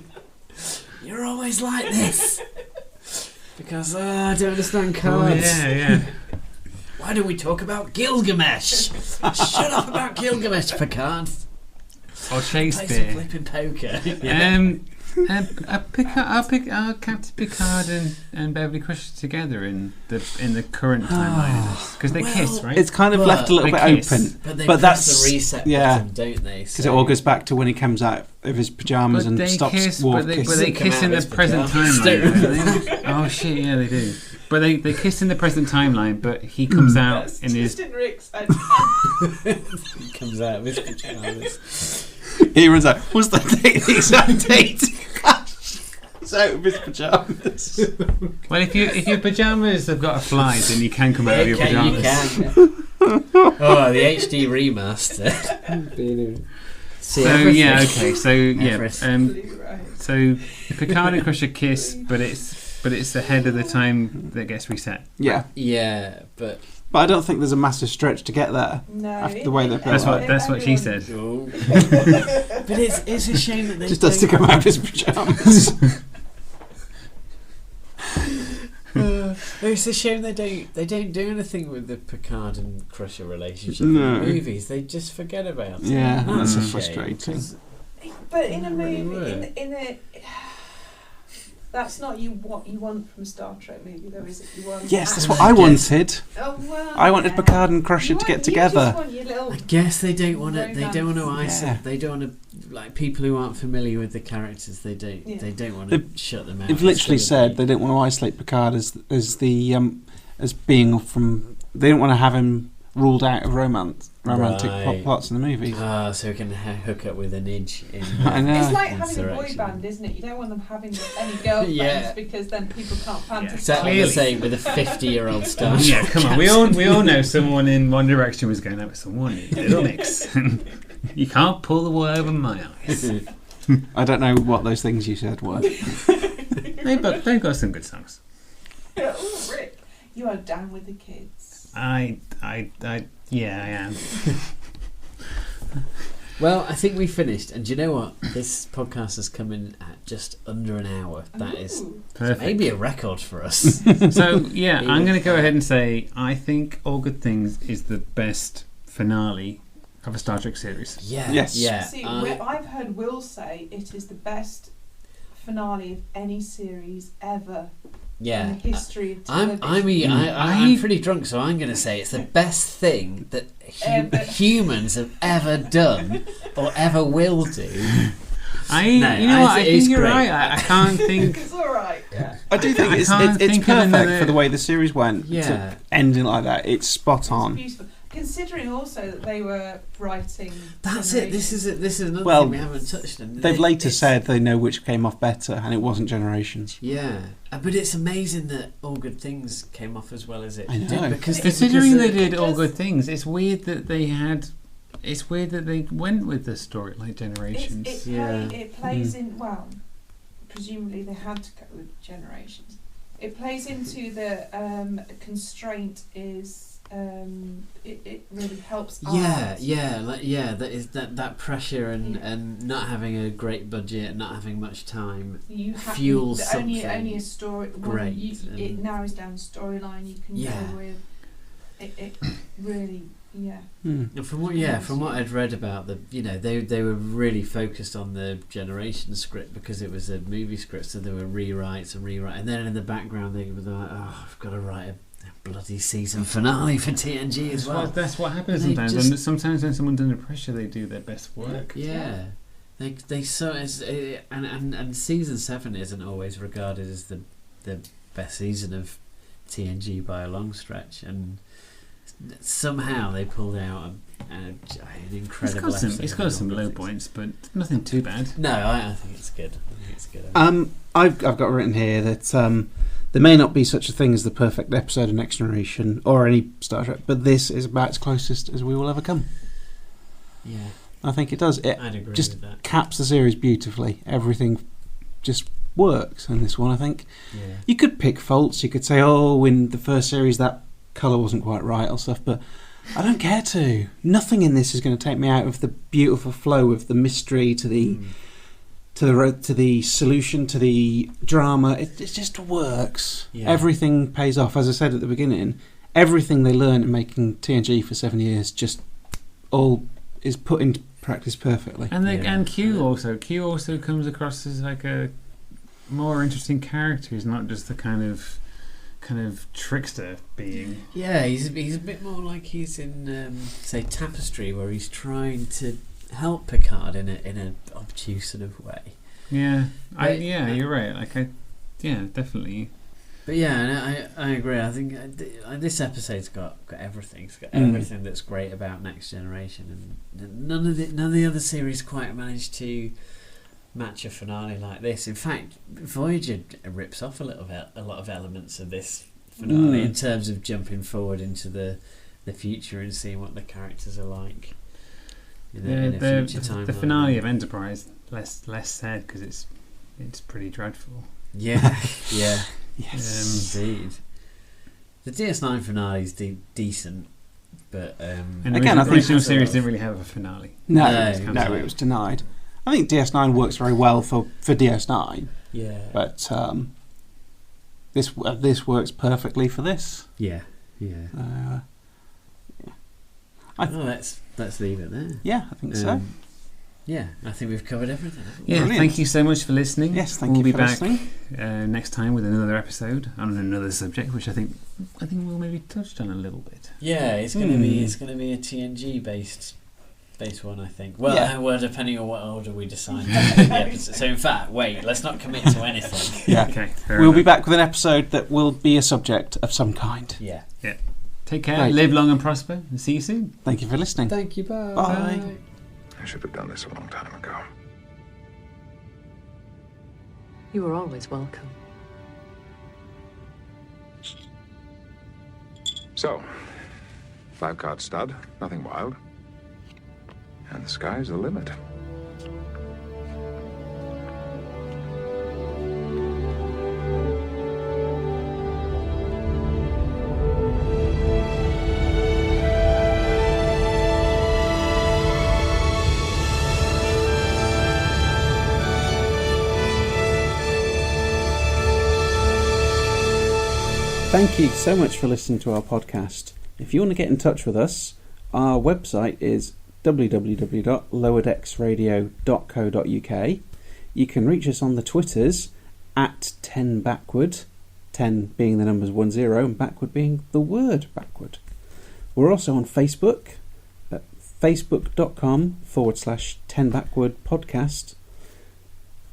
You're always like this. Because I don't understand cards. Oh, yeah. Why don't we talk about Gilgamesh? Shut up about Gilgamesh, Picard. Or Play some Shakespeare. flipping poker. I'll Captain Picard and Beverly Crusher together in the current timeline because they kiss, right? It's kind of left a little They bit kiss. open. But they But press that's the reset yeah. button, don't they? Because it all goes back to when he comes out of his pajamas and stops Worf but kissing. they kiss in the present timeline. don't they? Oh shit, yeah, they do. But they kiss in the present timeline, but he comes out That's in just his. in Rick's head. He comes out of his pajamas. He runs out. What's the exact date? He's out of his pajamas. Well, if your pajamas have got a fly, then you can come out of your Okay, pajamas. you can. Oh, the HD remaster. See, So everything. yeah, okay, so yeah, Absolutely right. so Picard and Crusher kiss, but it's ahead of the time that gets reset. Yeah, Yeah, but but I don't think there's a massive stretch to get there. No, After the way they play That's what she said. but it's a shame that they Just has to don't- come out of his pajamas. It's a shame they don't do anything with the Picard and Crusher relationship No. in the movies. They just forget about it. Yeah, that's a frustrating. shame, 'cause But in a Really movie, were. in a that's not what you want from a Star Trek movie, though, is it? You want Yes, that's action. what I wanted. Oh, well, I wanted yeah. Picard and Crusher You to want- get you together. just want your little I guess they don't want to. They don't want to romance. isolate. Yeah. They don't want to like people who aren't familiar with the characters. They don't. Yeah. They don't want to They've- shut them out. They've It's literally gotta said be- they didn't want to isolate Picard as being from. They didn't want to have him ruled out of romantic Right. plots in the movies. So we can hook up with an Idge in I know. It's like having a boy Insurrection. band, isn't it? You don't want them having any girlfriends Yeah. because then people can't fantasize. Exactly the same with a 50-year-old star. Yeah, come on. We all know someone in One Direction was going out with someone in Little Mix. You can't pull the wool over my eyes. I don't know what those things you said were. They've got some good songs. Oh, Rick, you are down with the kids. Yeah, I am. Well, I think we finished, and do you know what? This podcast has come in at just under an hour. That is Ooh. Perfect. maybe a record for us. So, yeah, I'm going to go ahead and say I think All Good Things is the best finale of a Star Trek series. Yeah, Yes. yeah. See, I've heard Will say it is the best finale of any series ever in yeah. the history of I'm television. pretty drunk, so I'm going to say it's the best thing that Ever. humans have ever done or ever will do. You know what? I it is think you're great. right. I can't think. It's all right. Yeah. I do think I it's can't perfect think of another- for the way the series went. Yeah. To ending like that, it's spot It's on. beautiful. Considering also that they were writing. That's it. This is another Well, thing we haven't touched on. They've later It's- said they know which came off better, and it wasn't Generations. Yeah, but it's amazing that All Good Things came off as well as it I know. did. Because Considering they did because- All Good Things, it's weird that they had. It's weird that they went with the story like Generations. It plays in, well, presumably they had to go with Generations. It plays into the constraint is, it really helps art. that pressure and not having a great budget, not having much time. You have fuels only something a story. great It and- narrows down storyline you can Yeah. go with. It really, yeah. And from what I'd read about they were really focused on the Generation script because it was a movie script, so there were rewrites, and then in the background they were like, oh, I've got to write a bloody season finale for TNG as well. That's what happens They sometimes. just- And sometimes when someone's under pressure, they do their best work. Yeah. They so and season 7 isn't always regarded as the best season of TNG by a long stretch, and somehow they pulled out an incredible episode. It's got some low points, but nothing too bad. No, I think it's good. I've got written here that there may not be such a thing as the perfect episode of Next Generation or any Star Trek, but this is about as closest as we will ever come. Yeah, I think it does. It I'd agree just with that. caps the series beautifully. Everything just works in this one, I think. Yeah. You could pick faults. You could say, oh, in the first series that colour wasn't quite right or stuff, but I don't care to. Nothing in this is going to take me out of the beautiful flow of the mystery to the to the solution, to the drama. It just works. Yeah. Everything pays off. As I said at the beginning, everything they learned in making TNG for 7 years just all is put into practice perfectly. And Q also comes across as like a more interesting character. He's not just the kind of trickster being. Yeah, he's a bit more like he's in say Tapestry, where he's trying to help Picard in a obtuse sort of way. Yeah, But- you're right. Definitely. But yeah, and I agree. I think this episode's got everything. It's got everything that's great about Next Generation, and none of the other series quite managed to match a finale like this. In fact, Voyager rips off a lot of elements of this finale in terms of jumping forward into the future and seeing what the characters are like in a future timeline. The finale of Enterprise, less said because it's pretty dreadful. Yeah, yeah. Yes. Indeed. The DS9 finale is decent, but And Again, I the think original it's a series lot didn't really have a finale. No, No, it was denied. I think DS9 works very well for DS9, yeah, but this works perfectly for this. yeah. Let's leave it there. Yeah, I think so. Yeah, I think we've covered everything. haven't we? Yeah, Brilliant. thank you so much for listening. Yes, thank we'll you be for back listening. next time with another episode on another subject, which I think we'll maybe touched on a little bit. Yeah, it's gonna be a TNG based one, I think. Well, Yeah. well, depending on what order we decide. Yeah, so in fact, wait, let's not commit to anything. Yeah. Okay, fair We'll be enough. back with an episode that will be a subject of some kind. Yeah. Take care, Right. live long and prosper, and see you soon. Thank you for listening. Thank you, bye. Bye. I should have done this a long time ago. You were always welcome. So, 5-card stud, nothing wild. And the sky's the limit. Thank you so much for listening to our podcast. If you want to get in touch with us, our website is www.lowerdecksradio.co.uk. You can reach us on the Twitters at 10Backward, 10 being the numbers 10 and backward being the word backward. We're also on Facebook at facebook.com/10Backward podcast.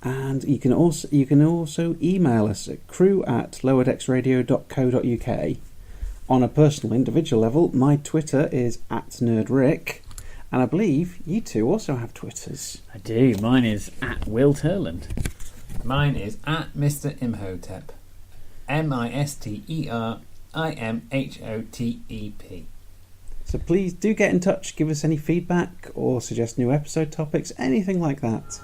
And you can also email us at crew@lowerdecksradio.co.uk. On a personal, individual level, my Twitter is @nerdrick, and I believe you two also have Twitters. I do. Mine is @Will Turland. Mine is @Mr. Imhotep. MisterImhotep. So please do get in touch, give us any feedback or suggest new episode topics, anything like that.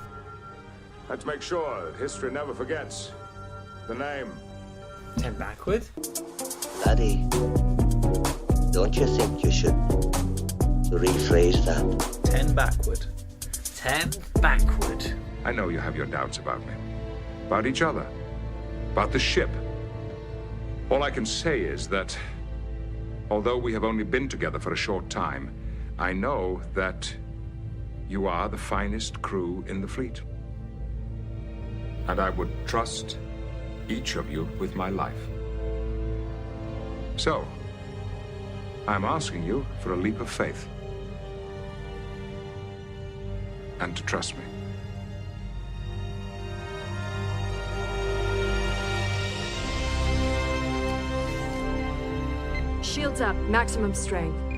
Let's make sure that history never forgets the name. 10 Backward? Daddy, don't you think you should rephrase that? 10 Backward. 10 Backward. I know you have your doubts about me, about each other, about the ship. All I can say is that, although we have only been together for a short time, I know that you are the finest crew in the fleet. And I would trust each of you with my life. So, I'm asking you for a leap of faith. And to trust me. Shields up, maximum strength.